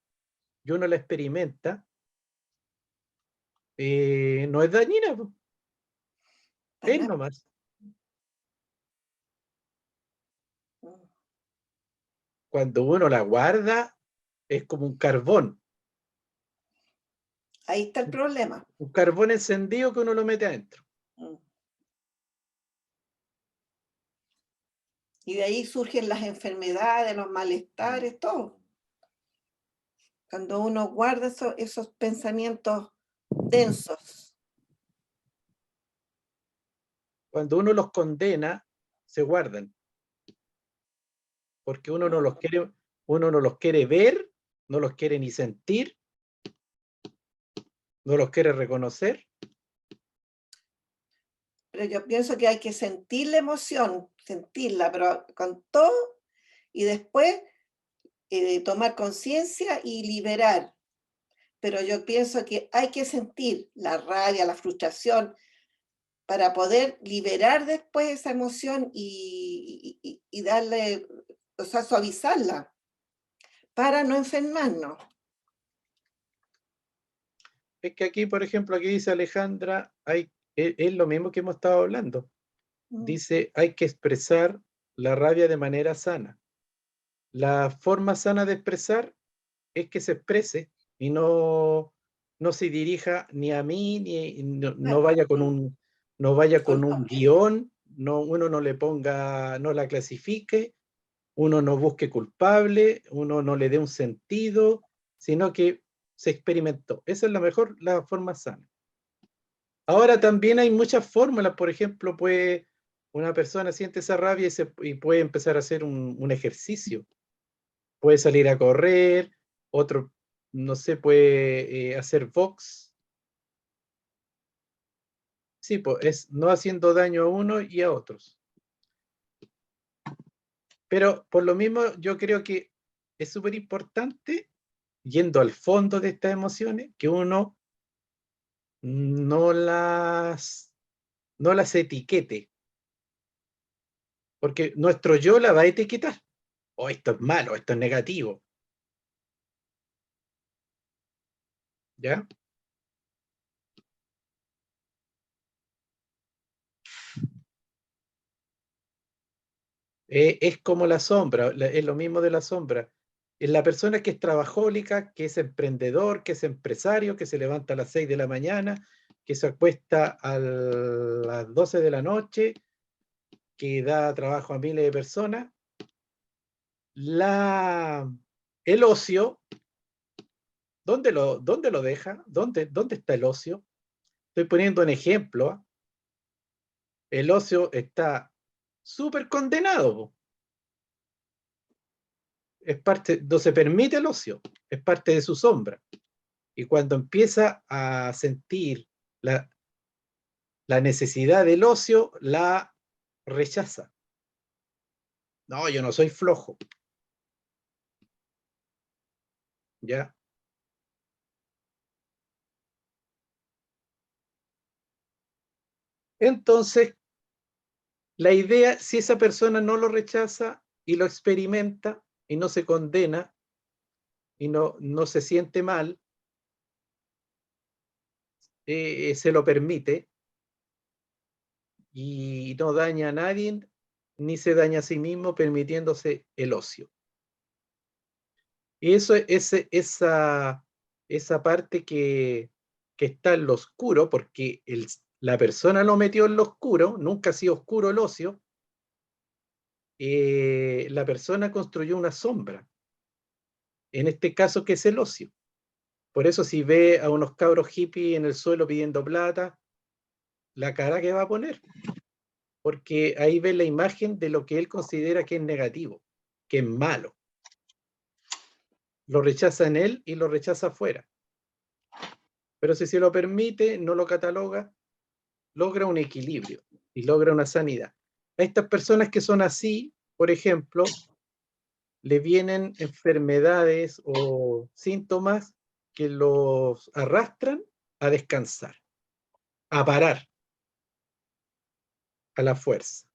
y uno la experimenta, no es dañina, po. Para Es nada. nomás. Cuando uno la guarda, es como un carbón. Ahí está el problema. Un carbón encendido que uno lo mete adentro. Y de ahí surgen las enfermedades, los malestares, todo. Cuando uno guarda esos pensamientos densos. Cuando uno los condena, se guardan. Porque uno no los quiere ver, no los quiere ni sentir, no los quiere reconocer. Pero yo pienso que hay que sentir la emoción, sentirla, pero con todo, y después tomar conciencia y liberar. Pero yo pienso que hay que sentir la rabia, la frustración, para poder liberar después esa emoción y darle, o sea, suavizarla, para no enfermarnos. Es que aquí, por ejemplo, aquí dice Alejandra, es lo mismo que hemos estado hablando. Dice, hay que expresar la rabia de manera sana. La forma sana de expresar es que se exprese y no no se dirija ni a mí, ni no Claro. vaya con un Con guión, uno no le ponga, no la clasifique, uno no busque culpable, uno no le dé un sentido, sino que se experimentó. Esa es la forma sana. Ahora también hay muchas fórmulas, por ejemplo, una persona siente esa rabia y puede empezar a hacer un ejercicio. Puede salir a correr, otro, no sé, puede hacer box. Sí, pues es no haciendo daño a uno y a otros. Pero por lo mismo, yo creo que es súper importante, yendo al fondo de estas emociones, que uno no las, no las etiquete. Porque nuestro yo la va a etiquetar. Oh, esto es malo, esto es negativo. ¿Ya? Es como la sombra, es lo mismo de la sombra. Es la persona que es trabajólica, que es emprendedor, que es empresario, que se levanta a las 6 de la mañana, que se acuesta a las 12 de la noche, que da trabajo a miles de personas. El ocio, ¿dónde lo deja? ¿Dónde está el ocio? Estoy poniendo un ejemplo. ¿Ah? El ocio está súper condenado. Po. Es parte, no se permite el ocio, es parte de su sombra. Y cuando empieza a sentir la necesidad del ocio, la rechaza. No, yo no soy flojo. ¿Ya? Entonces, la idea, si esa persona no lo rechaza y lo experimenta y no se condena y no se siente mal, se lo permite y no daña a nadie ni se daña a sí mismo permitiéndose el ocio. Y esa parte que está en lo oscuro, porque la persona lo metió en lo oscuro, nunca ha sido oscuro el ocio, la persona construyó una sombra, en este caso que es el ocio. Por eso si ve a unos cabros hippies en el suelo pidiendo plata, la cara que va a poner, porque ahí ve la imagen de lo que él considera que es negativo, que es malo. Lo rechaza en él y lo rechaza afuera. Pero si se lo permite, no lo cataloga, logra un equilibrio y logra una sanidad. A estas personas que son así, por ejemplo, le vienen enfermedades o síntomas que los arrastran a descansar, a parar, a la fuerza.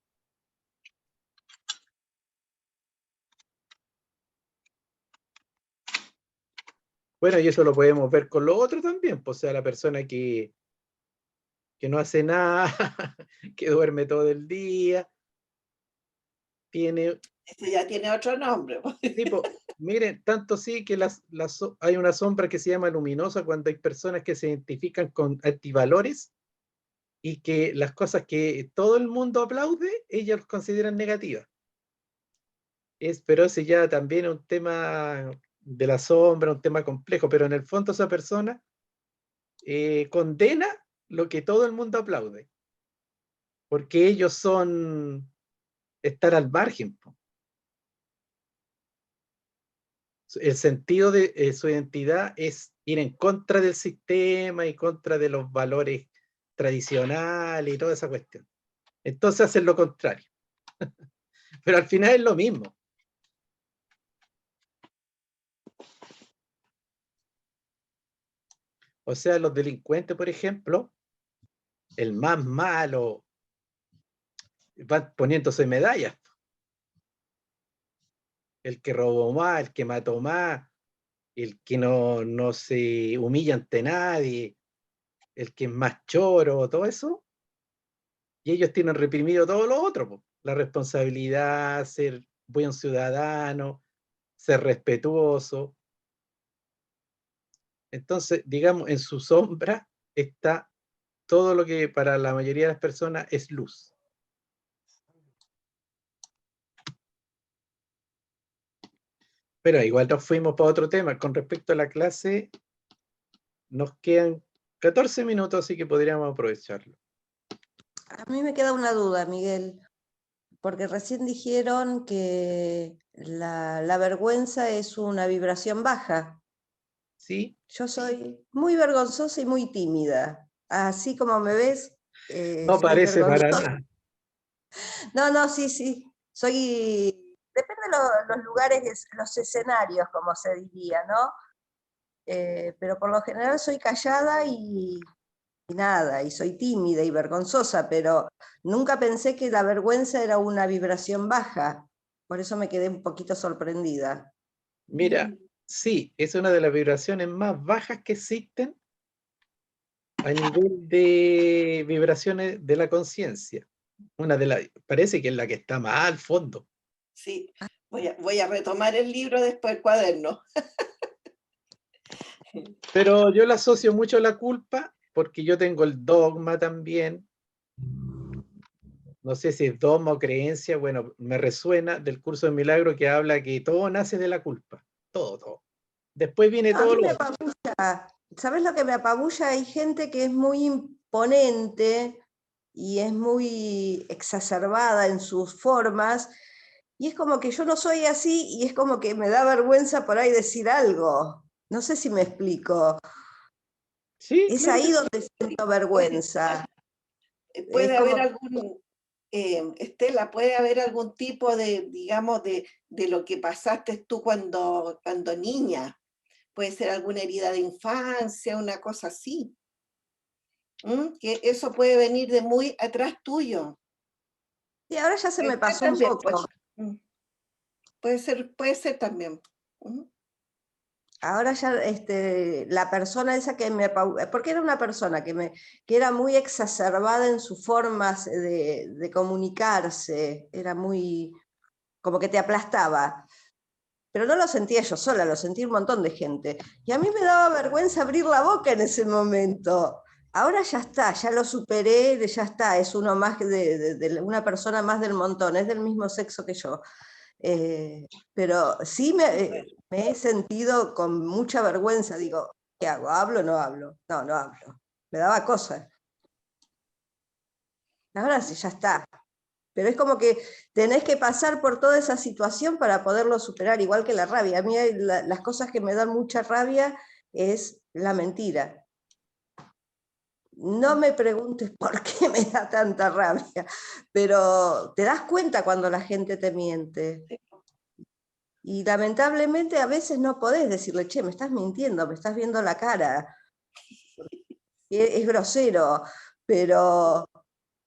Bueno, y eso lo podemos ver con lo otro también, pues, o sea, la persona que no hace nada, que duerme todo el día, tiene Este ya tiene otro nombre. Po. tipo, miren, tanto sí que hay una sombra que se llama luminosa cuando hay personas que se identifican con antivalores y que las cosas que todo el mundo aplaude, ellos los consideran negativas. Pero ese ya también es un tema de la sombra, un tema complejo, pero en el fondo esa persona condena lo que todo el mundo aplaude, porque ellos son estar al margen. Po. El sentido de su identidad es ir en contra del sistema y contra de los valores tradicionales y toda esa cuestión. Entonces hacen lo contrario. Pero al final es lo mismo. O sea, los delincuentes, por ejemplo, el más malo, van poniéndose medallas. El que robó más, el que mató más, el que no se humilla ante nadie, el que es más choro, todo eso. Y ellos tienen reprimido todo lo otro, po. La responsabilidad, ser buen ciudadano, ser respetuoso. Entonces, digamos, en su sombra está todo lo que para la mayoría de las personas es luz. Pero igual nos fuimos para otro tema. Con respecto a la clase, nos quedan 14 minutos, así que podríamos aprovecharlo. A mí me queda una duda, Miguel, porque recién dijeron que la vergüenza es una vibración baja. ¿Sí? Yo soy muy vergonzosa y muy tímida. Así como me ves, No soy parece para vergonzosa. nada. No, sí, sí. Depende de los lugares, los escenarios, como se diría, ¿no? Pero por lo general soy callada y nada, y soy tímida y vergonzosa, pero nunca pensé que la vergüenza era una vibración baja. Por eso me quedé un poquito sorprendida. Mira, sí, es una de las vibraciones más bajas que existen a nivel de vibraciones de la conciencia. Parece que es la que está más al fondo. Sí, voy a retomar el libro después del cuaderno. Pero yo la asocio mucho a la culpa porque yo tengo el dogma también. No sé si es dogma o creencia, bueno, me resuena del curso de milagro que habla que todo nace de la culpa. Todo, todo. Después viene A todo mí lo me otro. apabulla. ¿Sabes lo que me apabulla? Hay gente que es muy imponente y es muy exacerbada en sus formas, y es como que yo no soy así y es como que me da vergüenza por ahí decir algo. No sé si me explico. Sí, Es claro que ahí sí. donde siento vergüenza. Es Puede haber como, algún, Estela, puede haber algún tipo de, digamos, de lo que pasaste tú cuando niña. Puede ser alguna herida de infancia, una cosa así. Que eso puede venir de muy atrás tuyo. y ahora ya se me pasó un También, pues. poco. Puede ser también. Ahora ya la persona esa que me apabulla, porque era una persona que era muy exacerbada en sus formas de comunicarse, era muy, como que te aplastaba. Pero no lo sentía yo sola, lo sentía un montón de gente. Y a mí me daba vergüenza abrir la boca en ese momento. Ahora ya está, ya lo superé, ya está, es uno más de una persona más del montón, es del mismo sexo que yo. Pero sí me he sentido con mucha vergüenza, digo, ¿qué hago? ¿Hablo o no hablo? No, no hablo. Me daba cosa. Ahora sí, ya está. Pero es como que tenés que pasar por toda esa situación para poderlo superar, igual que la rabia. A mí las cosas que me dan mucha rabia es la mentira. No me preguntes por qué me da tanta rabia, pero te das cuenta cuando la gente te miente. Y lamentablemente a veces no podés decirle, che, me estás mintiendo, me estás viendo la cara. Es grosero, pero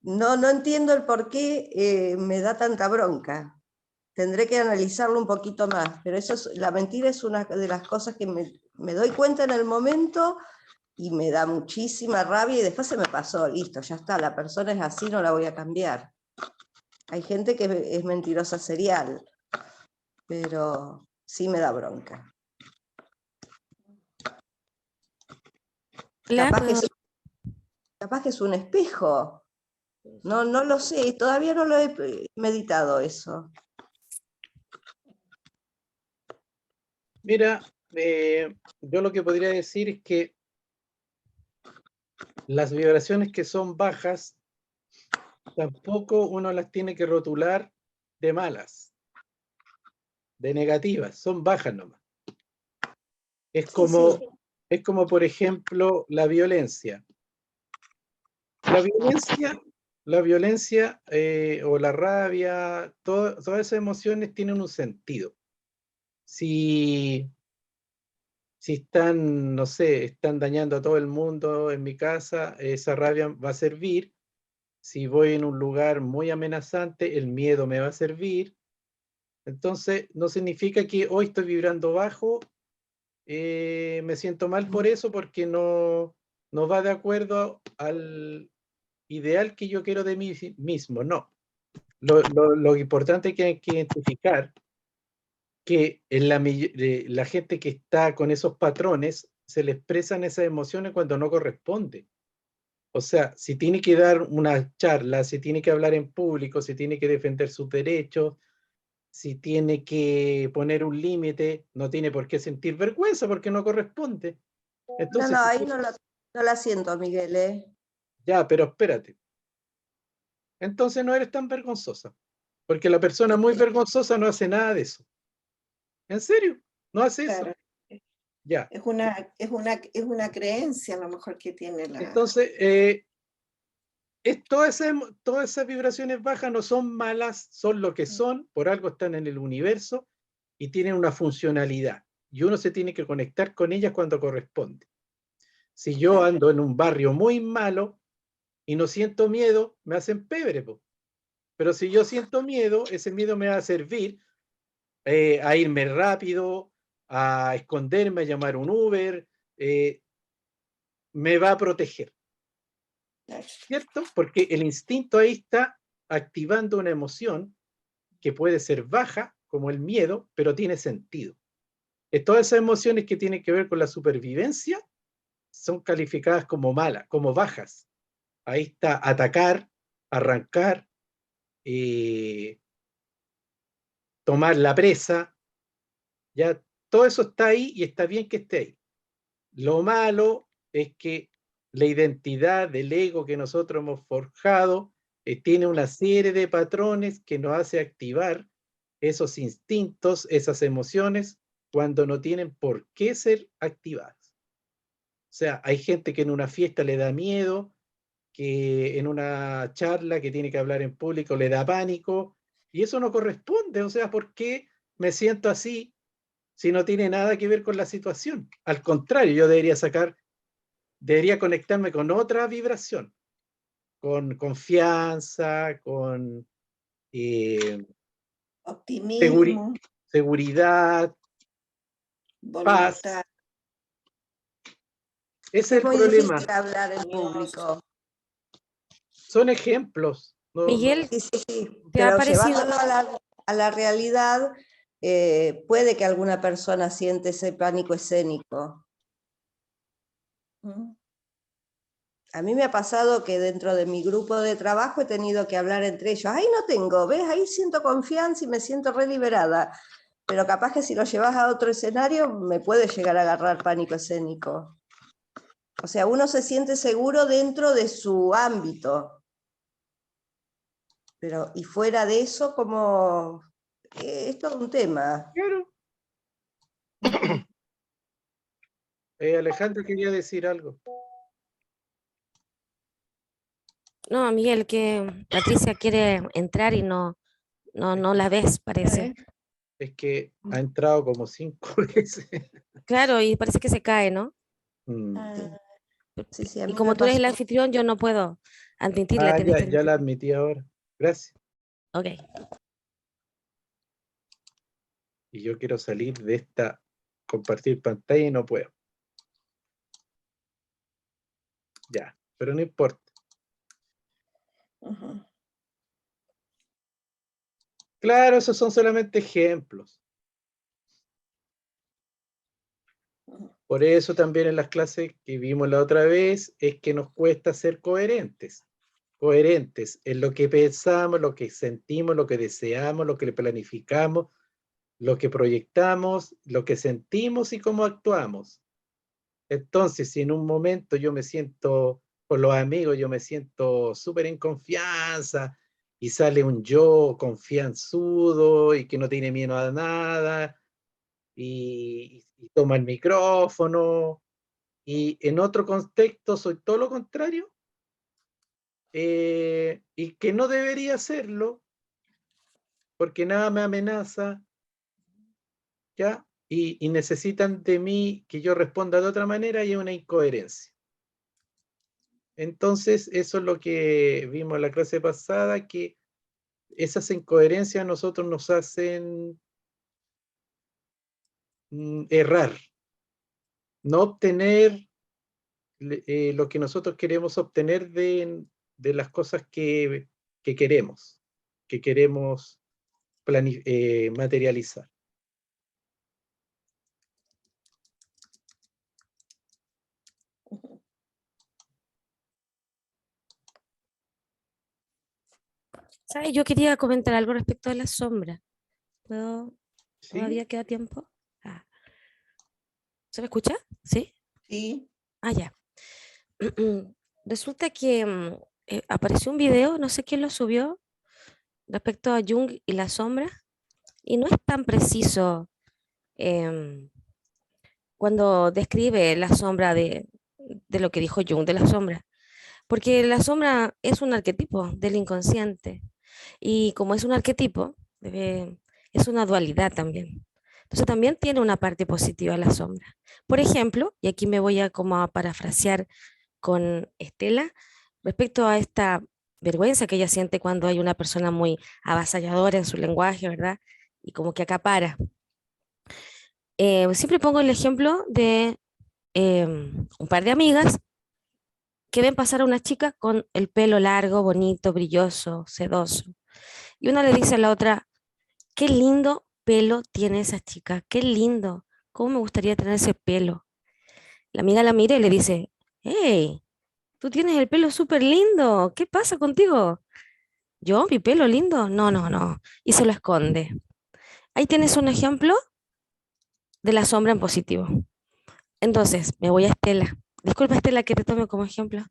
no entiendo el por qué me da tanta bronca. Tendré que analizarlo un poquito más, pero la mentira es una de las cosas que me doy cuenta en el momento y me da muchísima rabia y después se me pasó, listo, ya está, la persona es así, no la voy a cambiar. Hay gente que es mentirosa serial, pero sí me da bronca. Capaz que es un espejo. No lo sé, todavía no lo he meditado eso. Mira, yo lo que podría decir es que las vibraciones que son bajas, tampoco uno las tiene que rotular de malas, de negativas, son bajas nomás. Es Sí, como, sí. es como, por ejemplo, la violencia. La violencia o la rabia, todas esas emociones tienen un sentido. Si están, no sé, están dañando a todo el mundo en mi casa, esa rabia va a servir. Si voy en un lugar muy amenazante, el miedo me va a servir. Entonces, no significa que hoy estoy vibrando bajo, me siento mal por eso, porque no va de acuerdo al ideal que yo quiero de mí mismo, no. Lo importante que hay que identificar que la gente que está con esos patrones se le expresan esas emociones cuando no corresponde. O sea, si tiene que dar una charla, si tiene que hablar en público, si tiene que defender sus derechos, si tiene que poner un límite, no tiene por qué sentir vergüenza porque no corresponde. Entonces, no, si ahí tú- no la siento, Miguel, ¿eh? ya, pero espérate. Entonces no eres tan vergonzosa, porque la persona muy vergonzosa no hace nada de eso. ¿En serio? No hace eso. Claro, Ya. es una creencia a lo mejor que tiene la... Entonces, todas esas vibraciones bajas no son malas, son lo que son, por algo están en el universo y tienen una funcionalidad. Y uno se tiene que conectar con ellas cuando corresponde. Si yo ando en un barrio muy malo y no siento miedo, me hacen pebre, po. Pero si yo siento miedo, ese miedo me va a servir a irme rápido, a esconderme, a llamar un Uber, me va a proteger, ¿cierto? Porque el instinto ahí está activando una emoción que puede ser baja, como el miedo, pero tiene sentido. Todas esas emociones que tienen que ver con la supervivencia son calificadas como malas, como bajas. Ahí está atacar, arrancar, tomar la presa, ya todo eso está ahí y está bien que esté ahí. Lo malo es que la identidad del ego que nosotros hemos forjado tiene una serie de patrones que nos hace activar esos instintos, esas emociones, cuando no tienen por qué ser activadas. O sea, hay gente que en una fiesta le da miedo, que en una charla que tiene que hablar en público le da pánico, y eso no corresponde. O sea, ¿por qué me siento así si no tiene nada que ver con la situación? Al contrario, yo debería conectarme con otra vibración, con confianza, con Optimismo, seguridad, paz. voluntad. Ese Es es el muy problema. difícil hablar en público. Son ejemplos. Miguel, Sí, sí, sí, ¿te ha pero parecido? llevándolo a la realidad, puede que alguna persona siente ese pánico escénico. ¿Mm? A mí me ha pasado que dentro de mi grupo de trabajo he tenido que hablar entre ellos. Ahí no tengo, ¿ves? Ahí siento confianza y me siento re liberada. Pero capaz que si lo llevas a otro escenario me puede llegar a agarrar pánico escénico. O sea, uno se siente seguro dentro de su ámbito. Pero, y fuera de eso, como es todo un tema. Claro. Alejandro quería decir algo. No, Miguel, que Patricia quiere entrar y no la ves, parece. Es que ha entrado como 5 veces. Claro, y parece que se cae, ¿no? Mm. Sí, sí, a Y mí como me tú eres el pasó. anfitrión, yo no puedo admitirla, tienes que Ya la admitirla. admití ahora. Gracias. Ok. Y yo quiero salir de esta compartir pantalla y no puedo. Ya, pero no importa. Ujú. Claro, esos son solamente ejemplos. Ujú. Por eso también en las clases que vimos la otra vez es que nos cuesta ser coherentes. Coherentes en lo que pensamos, lo que sentimos, lo que deseamos, lo que planificamos, lo que proyectamos, lo que sentimos y cómo actuamos. Entonces, si en un momento yo me siento con los amigos, yo me siento súper en confianza y sale un yo confianzudo y que no tiene miedo a nada y toma el micrófono, y en otro contexto soy todo lo contrario, y que no debería hacerlo porque nada me amenaza, ¿ya? Y necesitan de mí que yo responda de otra manera y es una incoherencia. Entonces, eso es lo que vimos en la clase pasada, que esas incoherencias a nosotros nos hacen errar, no obtener lo que nosotros queremos obtener de las cosas que queremos materializar. ¿Sabes? Yo quería comentar algo respecto a la sombra. ¿Puedo? ¿Sí? ¿Todavía queda tiempo? Ah. ¿Se me escucha? ¿Sí? Sí, Ah, ya. Resulta que apareció un video, no sé quién lo subió, respecto a Jung y la sombra, y no es tan preciso em, cuando describe la sombra de lo que dijo Jung de la sombra, porque la sombra es un arquetipo del inconsciente, y como es un arquetipo, es una dualidad también. Entonces también tiene una parte positiva la sombra. Por ejemplo, y aquí me voy a como a parafrasear con Estela respecto a esta vergüenza que ella siente cuando hay una persona muy avasalladora en su lenguaje, ¿verdad? Y como que acapara. Siempre pongo el ejemplo de un par de amigas que ven pasar a una chica con el pelo largo, bonito, brilloso, sedoso. Y una le dice a la otra, qué lindo pelo tiene esa chica, qué lindo, cómo me gustaría tener ese pelo. La amiga la mira y le dice, hey, tú tienes el pelo súper lindo, ¿qué pasa contigo? ¿Yo? ¿Mi pelo lindo? No, no, no. Y se lo esconde. Ahí tienes un ejemplo de la sombra en positivo. Entonces, me voy a Estela. Disculpa, Estela, que te tome como ejemplo,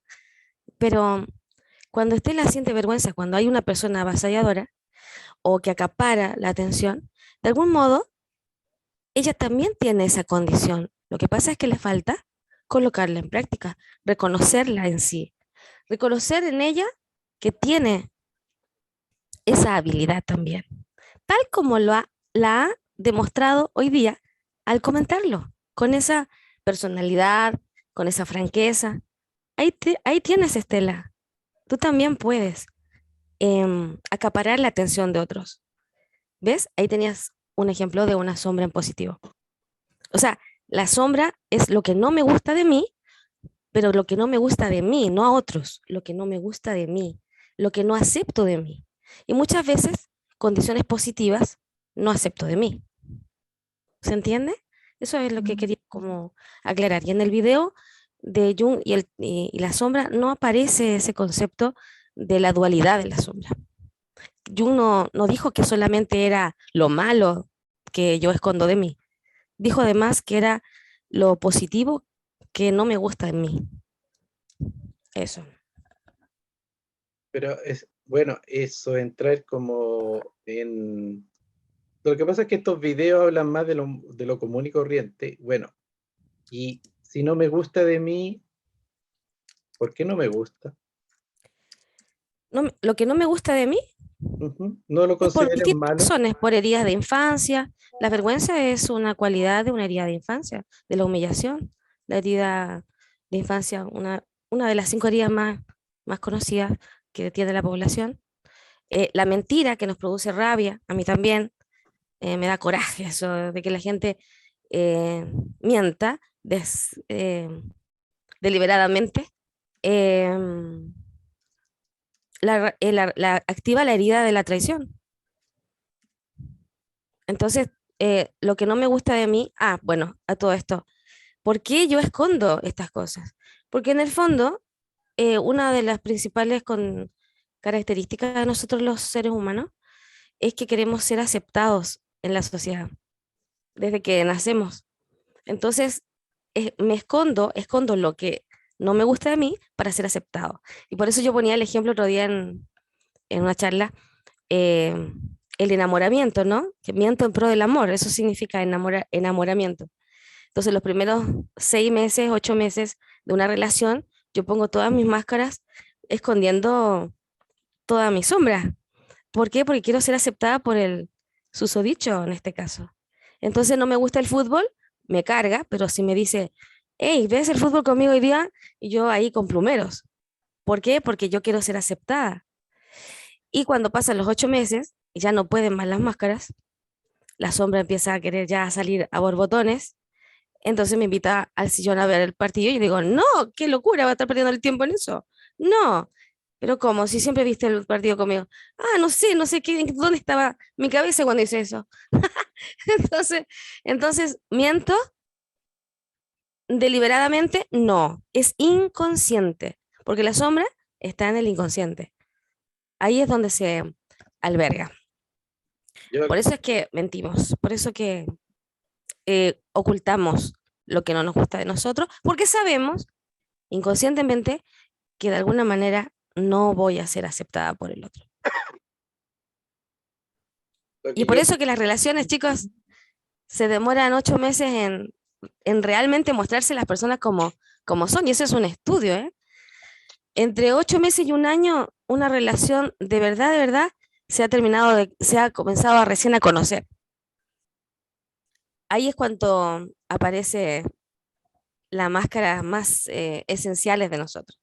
pero cuando Estela siente vergüenza, cuando hay una persona avasalladora o que acapara la atención, de algún modo, ella también tiene esa condición. Lo que pasa es que le falta colocarla en práctica, reconocerla en sí, reconocer en ella que tiene esa habilidad también, tal como la ha demostrado hoy día al comentarlo, con esa personalidad, con esa franqueza. Ahí tienes, Estela. Tú también puedes acaparar la atención de otros. ¿Ves? Ahí tenías un ejemplo de una sombra en positivo. O sea, la sombra es lo que no me gusta de mí, pero lo que no me gusta de mí, no a otros, lo que no me gusta de mí, lo que no acepto de mí. Y muchas veces, condiciones positivas, no acepto de mí. ¿Se entiende? Eso es lo que quería como aclarar. Y en el video de Jung y la sombra no aparece ese concepto de la dualidad de la sombra. Jung no dijo que solamente era lo malo que yo escondo de mí. Dijo además que era lo positivo que no me gusta en mí. Eso. Pero es, bueno, eso, entrar como en... Lo que pasa es que estos videos hablan más de lo común y corriente. Bueno, y si no me gusta de mí, ¿por qué no me gusta? Lo que no me gusta de mí No lo es por consideren distintas malo. razones, por heridas de infancia. La vergüenza es una cualidad de una herida de infancia, de la humillación. La herida de infancia, una de las 5 heridas más conocidas que tiene la población. La mentira que nos produce rabia, a mí también me da coraje eso de que la gente mienta deliberadamente. em, activa la herida de la traición. Entonces, lo que no me gusta de mí, bueno, a todo esto, ¿por qué yo escondo estas cosas? Porque en el fondo, una de las principales características de nosotros los seres humanos es que queremos ser aceptados en la sociedad desde que nacemos. Entonces, escondo lo que no me gusta de mí para ser aceptado. Y por eso yo ponía el ejemplo otro día en una charla, eh, el enamoramiento, ¿no? Que miento en pro del amor, eso significa enamoramiento. Entonces, los primeros 6 meses, 8 meses de una relación, yo pongo todas mis máscaras escondiendo toda mi sombra. ¿Por qué? Porque quiero ser aceptada por el susodicho en este caso. Entonces, no me gusta el fútbol, me carga, pero si me dice, hey, ¿ves el fútbol conmigo hoy día? Y yo ahí con plumeros. ¿Por qué? Porque yo quiero ser aceptada. Y cuando pasan los 8 meses, y ya no pueden más las máscaras, la sombra empieza a querer ya salir a borbotones, entonces me invita al sillón a ver el partido y yo digo, no, qué locura, va a estar perdiendo el tiempo en eso. No, pero ¿cómo? Si siempre viste el partido conmigo. No sé qué, dónde estaba mi cabeza cuando hice eso. entonces, entonces, ¿miento deliberadamente? No, es inconsciente, porque la sombra está en el inconsciente. Ahí es donde alberga. Yo, Por eso es que mentimos, por eso que ocultamos lo que no nos gusta de nosotros, porque sabemos inconscientemente que de alguna manera no voy a ser aceptada por el otro. lo Y que por yo- eso que las relaciones, chicos, se demoran 8 meses en realmente mostrarse las personas como son, y eso es un estudio, ¿eh? Entre 8 meses y un año, una relación de verdad, se ha comenzado a recién a conocer. Ahí es cuando aparece las máscaras más esenciales de nosotros,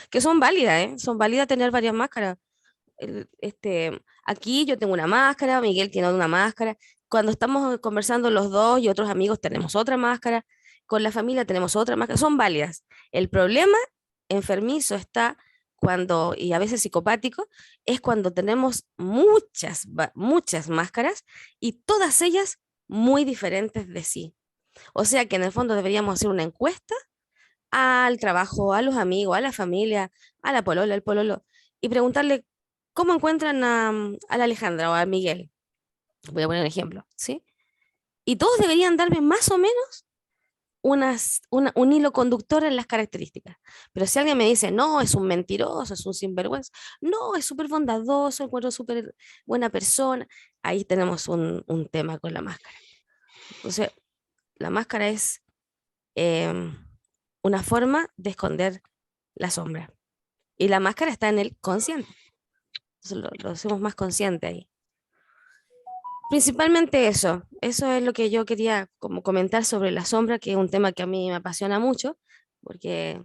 que son válidas, ¿eh? Son válidas tener varias máscaras. Aquí yo tengo una máscara, Miguel tiene una máscara. Cuando estamos conversando los dos y otros amigos tenemos otra máscara, con la familia tenemos otra máscara, son válidas. El problema enfermizo está cuando, y a veces psicopático, es cuando tenemos muchas máscaras y todas ellas muy diferentes de sí. O sea que en el fondo deberíamos hacer una encuesta al trabajo, a los amigos, a la familia, a la polola, al pololo, y preguntarle cómo encuentran a la Alejandra o a Miguel. Voy a poner un ejemplo, ¿sí? Y todos deberían darme más o menos un hilo conductor en las características. Pero si alguien me dice, no, es un mentiroso, es un sinvergüenza, no, es súper bondadoso, encuentro súper buena persona, ahí tenemos un tema con la máscara. Entonces, la máscara es una forma de esconder la sombra. Y la máscara está en el consciente. Entonces lo hacemos más consciente ahí. Principalmente eso es lo que yo quería como comentar sobre la sombra, que es un tema que a mí me apasiona mucho, porque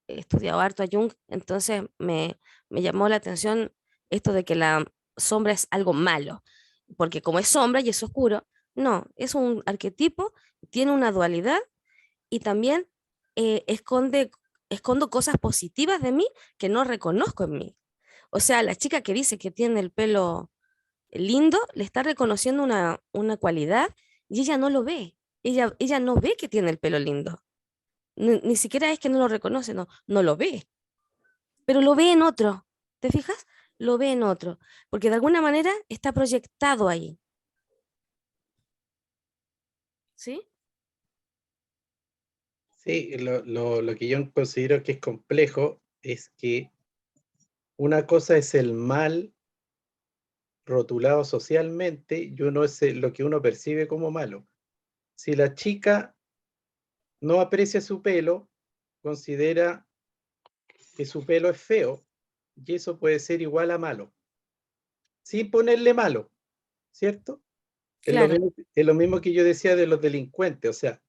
he estudiado harto a Jung, entonces me llamó la atención esto de que la sombra es algo malo, porque como es sombra y es oscuro, no, es un arquetipo, tiene una dualidad y también escondo cosas positivas de mí que no reconozco en mí. O sea, la chica que dice que tiene el pelo lindo le está reconociendo una cualidad y ella no lo ve. Ella no ve que tiene el pelo lindo. Ni siquiera es que no lo reconoce, no lo ve. Pero lo ve en otro. ¿Te fijas? Lo ve en otro. Porque de alguna manera está proyectado ahí. ¿Sí? sí, lo que yo considero que es complejo es que una cosa es el mal rotulado socialmente y uno es lo que uno percibe como malo. Si la chica no aprecia su pelo, considera que su pelo es feo y eso puede ser igual a malo, sin ponerle malo, ¿cierto? Claro. Es lo mismo que yo decía de los delincuentes, o sea,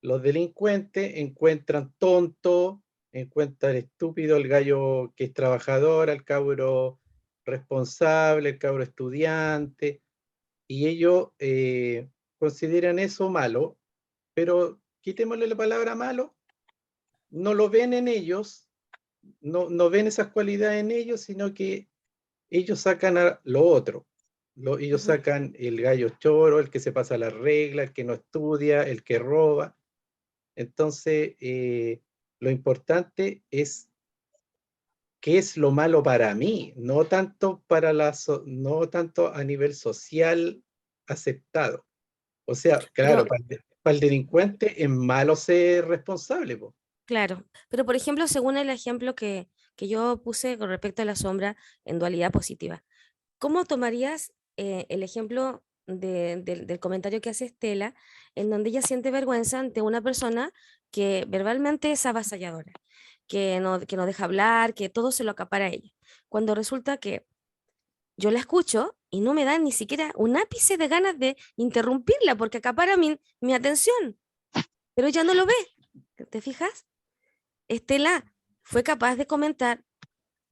los delincuentes encuentran tonto, encuentran estúpido al gallo que es trabajador, al cabro responsable, al cabro estudiante, y ellos consideran eso malo, pero quitémosle la palabra malo, no lo ven en ellos, no ven esas cualidades en ellos, sino que ellos sacan a lo otro. Ellos Ujú. sacan el gallo choro, el que se pasa la regla, el que no estudia, el que roba. Entonces, lo importante es qué es lo malo para mí, no tanto, no tanto a nivel social aceptado. O sea, Pero claro, para el delincuente es malo ser responsable, po. claro, pero por ejemplo, según el ejemplo que yo puse con respecto a la sombra en dualidad positiva, ¿cómo tomarías el ejemplo del comentario que hace Estela, en donde ella siente vergüenza ante una persona que verbalmente es avasalladora, que no deja hablar, que todo se lo acapara a ella? Cuando resulta que yo la escucho y no me da ni siquiera un ápice de ganas de interrumpirla porque acapara mi atención, pero ella no lo ve. ¿Te fijas? Estela fue capaz de comentar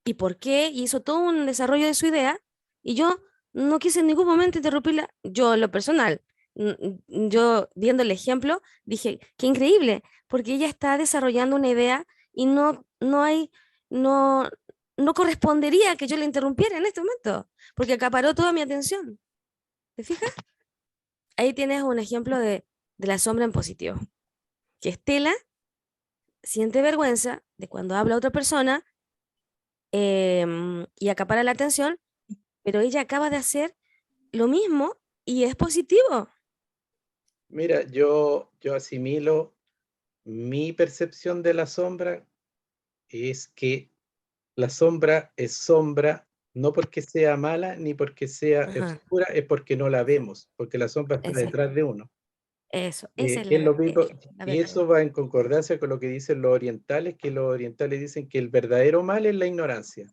y por qué, y hizo todo un desarrollo de su idea, y yo no quise en ningún momento interrumpirla. Yo, en lo personal, yo viendo el ejemplo, dije, qué increíble, porque ella está desarrollando una idea y no, no correspondería que yo la interrumpiera en este momento, porque acaparó toda mi atención. ¿Te fijas? Ahí tienes un ejemplo de la sombra en positivo, que Estela siente vergüenza de cuando habla otra persona y acapara la atención, pero ella acaba de hacer lo mismo y es positivo. Mira, yo asimilo mi percepción de la sombra es que la sombra es sombra no porque sea mala ni porque sea Ajá, oscura, es porque no la vemos, porque la sombra está exacto. detrás de uno. Eso, esa es Es lo mismo, la y verdad. eso va en concordancia con lo que dicen los orientales, que los orientales dicen que el verdadero mal es la ignorancia.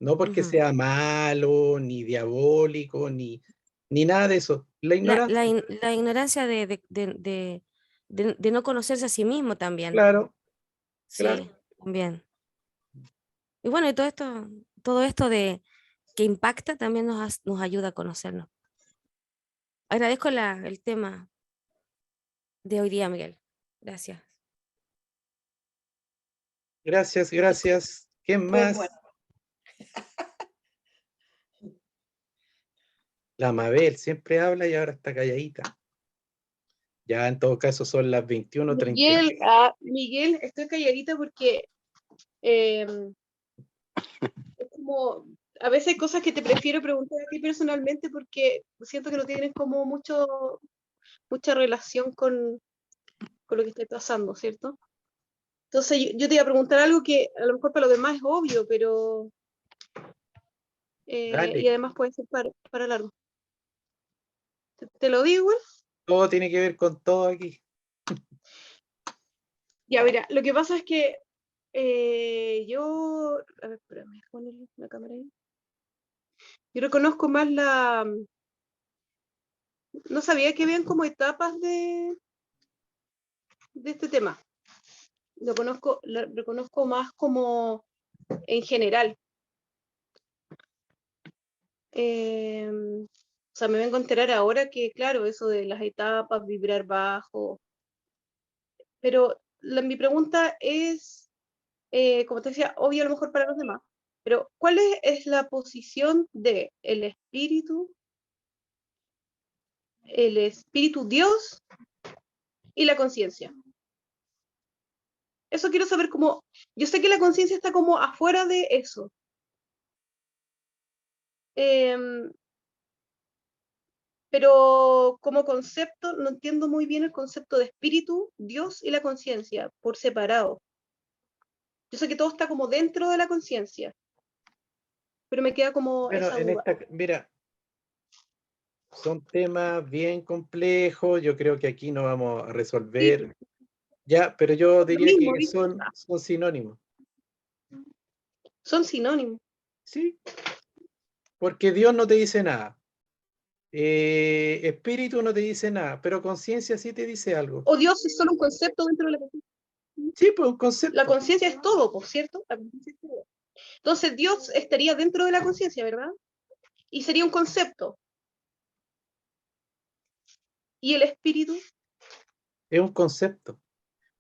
No porque Ujú. sea malo, ni diabólico, ni nada de eso. La ignorancia, La ignorancia de no conocerse a sí mismo también. claro, claro. Sí, también. Y bueno, y todo esto de que impacta también nos ayuda a conocernos. Agradezco el tema de hoy día, Miguel. Gracias. Gracias, gracias. ¿Quién Muy más? bueno. La Mabel siempre habla y ahora está calladita. Ya en todo caso son las 21:30. Miguel, estoy calladita porque es como, a veces hay cosas que te prefiero preguntar a ti personalmente porque siento que no tienen como mucha relación con lo que estoy pasando, ¿cierto? Entonces yo te iba a preguntar algo que a lo mejor para los demás es obvio, pero y Dale, además puede ser para largo. ¿Te lo digo igual? todo tiene que ver con todo aquí. Ya, mira, lo que pasa es que yo, a ver, espérame, poner la cámara ahí. Yo reconozco más no sabía que habían como etapas de este tema. Lo reconozco más como en general. O sea, me vengo a enterar ahora que, claro, eso de las etapas, vibrar bajo. Pero mi pregunta es, como te decía, obvio a lo mejor para los demás, pero ¿cuál es la posición de el espíritu Dios y la conciencia? Eso quiero saber cómo, yo sé que la conciencia está como afuera de eso. Pero como concepto, no entiendo muy bien el concepto de espíritu, Dios y la conciencia por separado. Yo sé que todo está como dentro de la conciencia, pero me queda como Bueno, esa duda. mira, son temas bien complejos. Yo creo que aquí no vamos a Sí, resolver. Ya, pero yo lo diría mismo, que ¿viste? son sinónimos. Son sinónimos. Sí, porque Dios no te dice nada. Espíritu no te dice nada, pero conciencia sí te dice algo. O Dios es solo un concepto dentro de la conciencia. Sí, pues un La concepto. conciencia es todo, por cierto. La conciencia es todo. Entonces Dios estaría dentro de la conciencia, ¿verdad? Y sería un concepto. ¿Y el espíritu Es un concepto.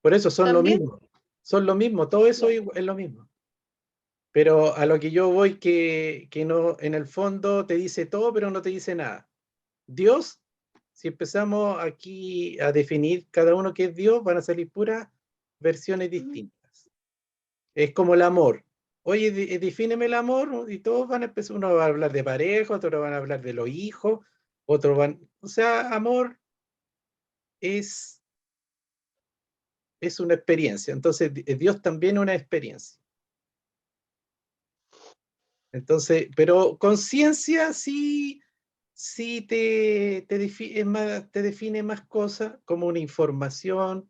Por eso son lo también? mismo. Son lo mismo. Todo eso Ya. es lo mismo. Pero a lo que yo voy que no, en el fondo te dice todo, pero no te dice nada. Dios, si empezamos aquí a definir cada uno que es Dios, van a salir puras versiones distintas. Es como el amor. Oye, defíneme el amor, y todos van a empezar, uno va a hablar de pareja, otros van a hablar de los hijos, otros van, o sea, amor es, es una experiencia. Entonces, Dios también es una experiencia. Entonces, pero conciencia sí, sí te define más cosas como una información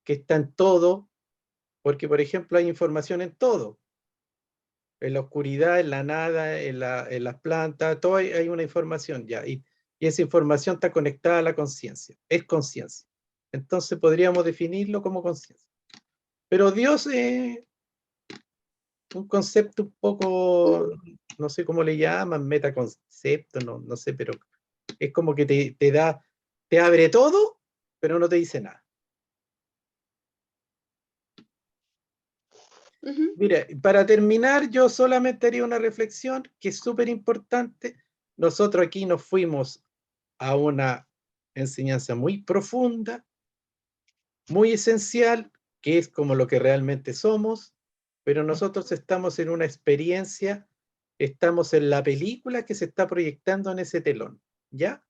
que está en todo, porque por ejemplo hay información en todo, en la oscuridad, en la nada, en las plantas, todo hay una información ya, y esa información está conectada a la conciencia, es conciencia. Entonces podríamos definirlo como conciencia. Pero Dios es un concepto un poco, no sé cómo le llaman, metaconcepto, no sé, pero es como que te abre todo, pero no te dice nada. Ujú. Mira, para terminar, yo solamente haría una reflexión que es súper importante. Nosotros aquí nos fuimos a una enseñanza muy profunda, muy esencial, que es como lo que realmente somos, pero nosotros estamos en una experiencia estamos en la película que se está proyectando en ese telón, ¿ya?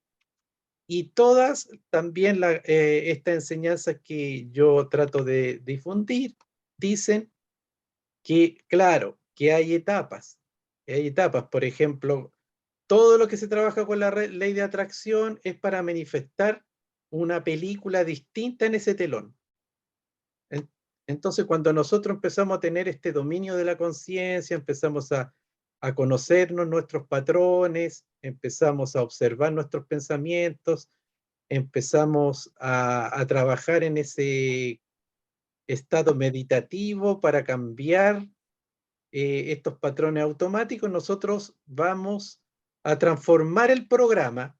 Y todas también esta enseñanza que yo trato de difundir, dicen que, claro, que hay etapas. Por ejemplo, todo lo que se trabaja con la ley de atracción es para manifestar una película distinta en ese telón. Entonces, cuando nosotros empezamos a tener este dominio de la conciencia, empezamos a conocernos nuestros patrones, empezamos a observar nuestros pensamientos, empezamos a trabajar en ese estado meditativo para cambiar estos patrones automáticos, nosotros vamos a transformar el programa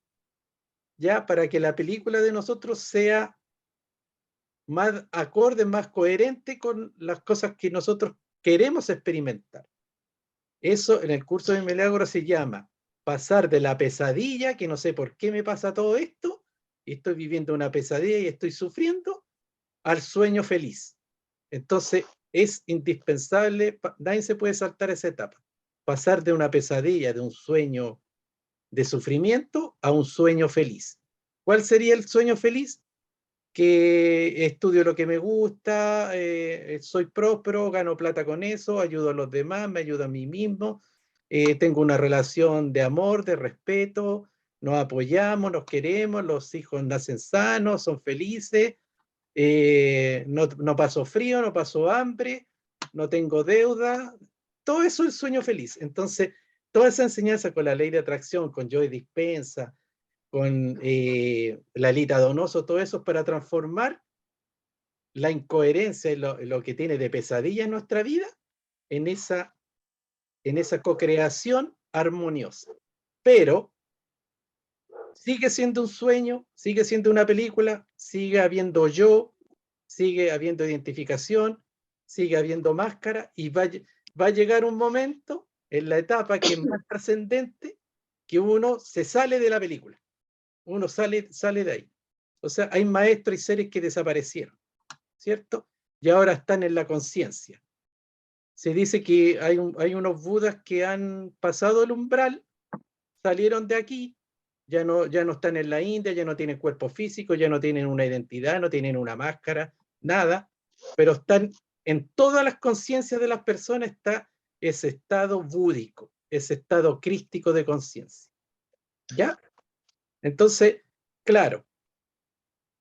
ya para que la película de nosotros sea más acorde, más coherente con las cosas que nosotros queremos experimentar. Eso en el curso de Milagro se llama pasar de la pesadilla, que no sé por qué me pasa todo esto, y estoy viviendo una pesadilla y estoy sufriendo, al sueño feliz. Entonces es indispensable, nadie se puede saltar esa etapa, pasar de una pesadilla, de un sueño de sufrimiento a un sueño feliz. ¿Cuál sería el sueño feliz? Que estudio lo que me gusta, soy próspero, gano plata con eso, ayudo a los demás, me ayudo a mí mismo, tengo una relación de amor, de respeto, nos apoyamos, nos queremos, los hijos nacen sanos, son felices, no paso frío, no paso hambre, no tengo deuda, todo eso es sueño feliz. Entonces, toda esa enseñanza con la ley de atracción, con Joe Dispenza, con Lalita Donoso, todo eso es para transformar la incoherencia y lo que tiene de pesadilla en nuestra vida en esa co-creación armoniosa. Pero sigue siendo un sueño, sigue siendo una película, sigue habiendo yo, sigue habiendo identificación, sigue habiendo máscara y va a llegar un momento en la etapa que es más trascendente que uno se sale de la película. Uno sale de ahí. O sea, hay maestros y seres que desaparecieron, ¿cierto? Y ahora están en la conciencia. Se dice que hay unos budas que han pasado el umbral, salieron de aquí, ya no están en la India, ya no tienen cuerpo físico, ya no tienen una identidad, no tienen una máscara, nada, pero están en todas las conciencias de las personas, está ese estado búdico, ese estado crístico de conciencia. ¿Ya? Entonces, claro,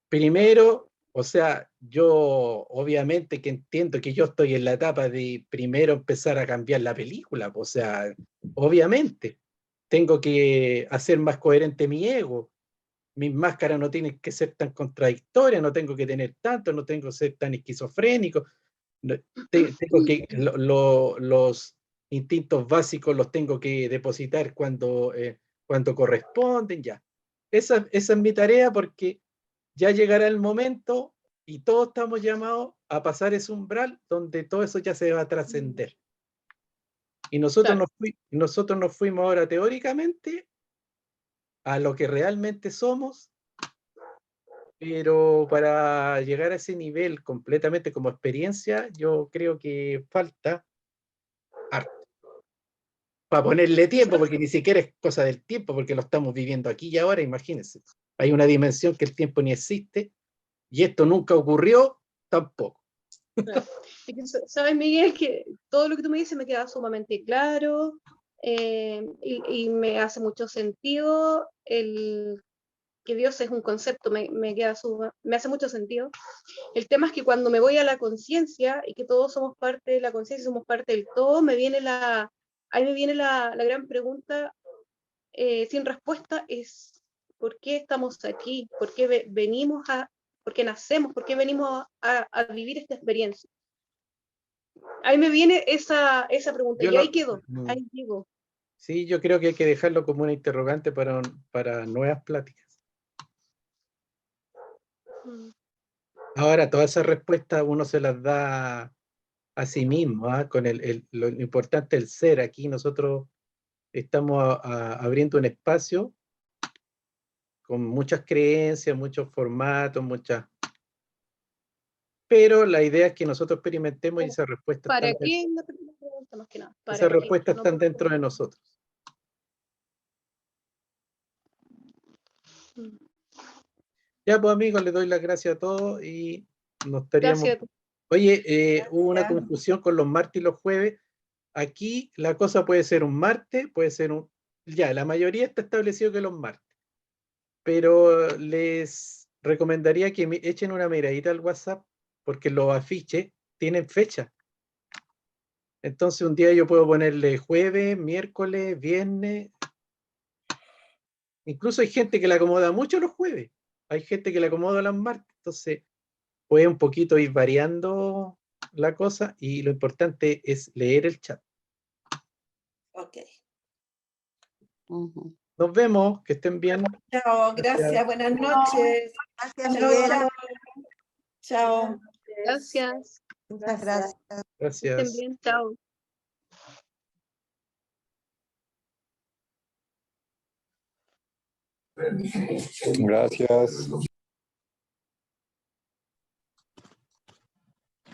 primero, o sea, yo obviamente que entiendo que yo estoy en la etapa de primero empezar a cambiar la película, o sea, obviamente tengo que hacer más coherente mi ego, mis máscaras no tienen que ser tan contradictorias, no tengo que tener tanto, no tengo que ser tan esquizofrénico, tengo que, los instintos básicos los tengo que depositar cuando corresponden, ya. Esa es mi tarea porque ya llegará el momento y todos estamos llamados a pasar ese umbral donde todo eso ya se va a trascender. Y nosotros, Claro. nosotros nos fuimos ahora teóricamente a lo que realmente somos, pero para llegar a ese nivel completamente como experiencia, yo creo que falta harto. Para ponerle tiempo, porque ni siquiera es cosa del tiempo, porque lo estamos viviendo aquí y ahora, imagínense. Hay una dimensión que el tiempo ni existe, y esto nunca ocurrió tampoco. Claro. Sabes, Miguel, que todo lo que tú me dices me queda sumamente claro y me hace mucho sentido el que Dios es un concepto, me hace mucho sentido. El tema es que cuando me voy a la conciencia y que todos somos parte de la conciencia, somos parte del todo, ahí me viene la gran pregunta sin respuesta, es ¿por qué estamos aquí? ¿Por qué por qué nacemos? ¿Por qué venimos a vivir esta experiencia? Ahí me viene esa pregunta y ahí quedó, ahí llegó. Sí, yo creo que hay que dejarlo como una interrogante para nuevas pláticas. Ahora, todas esas respuestas uno se las da a sí mismo, ¿eh? Con lo importante del ser. Aquí nosotros estamos abriendo un espacio con muchas creencias, muchos formatos, pero la idea es que nosotros experimentemos y esas respuestas ¿Para están qué? pregunta más que nada. para Esas que respuestas no están por- dentro de nosotros. Mm. Ya, pues amigos, les doy las gracias a todos y nos estaríamos... Gracias. Oye, hubo una Gracias. confusión con los martes y los jueves. Aquí la cosa puede ser un martes, puede ser un... Ya, la mayoría está establecido que los martes. Pero les recomendaría que me echen una miradita al WhatsApp porque los afiches tienen fecha. Entonces un día yo puedo ponerle jueves, miércoles, viernes. Incluso hay gente que le acomoda mucho los jueves. Hay gente que le acomoda los martes. Entonces puede un poquito ir variando la cosa y lo importante es leer el chat. Ok. Ujú. Nos vemos, que estén bien. Chao, gracias, buenas noches. Gracias, Chao, Miguel. chao. Chao. Gracias. Muchas gracias. Que estén Gracias. bien. Chao. Gracias.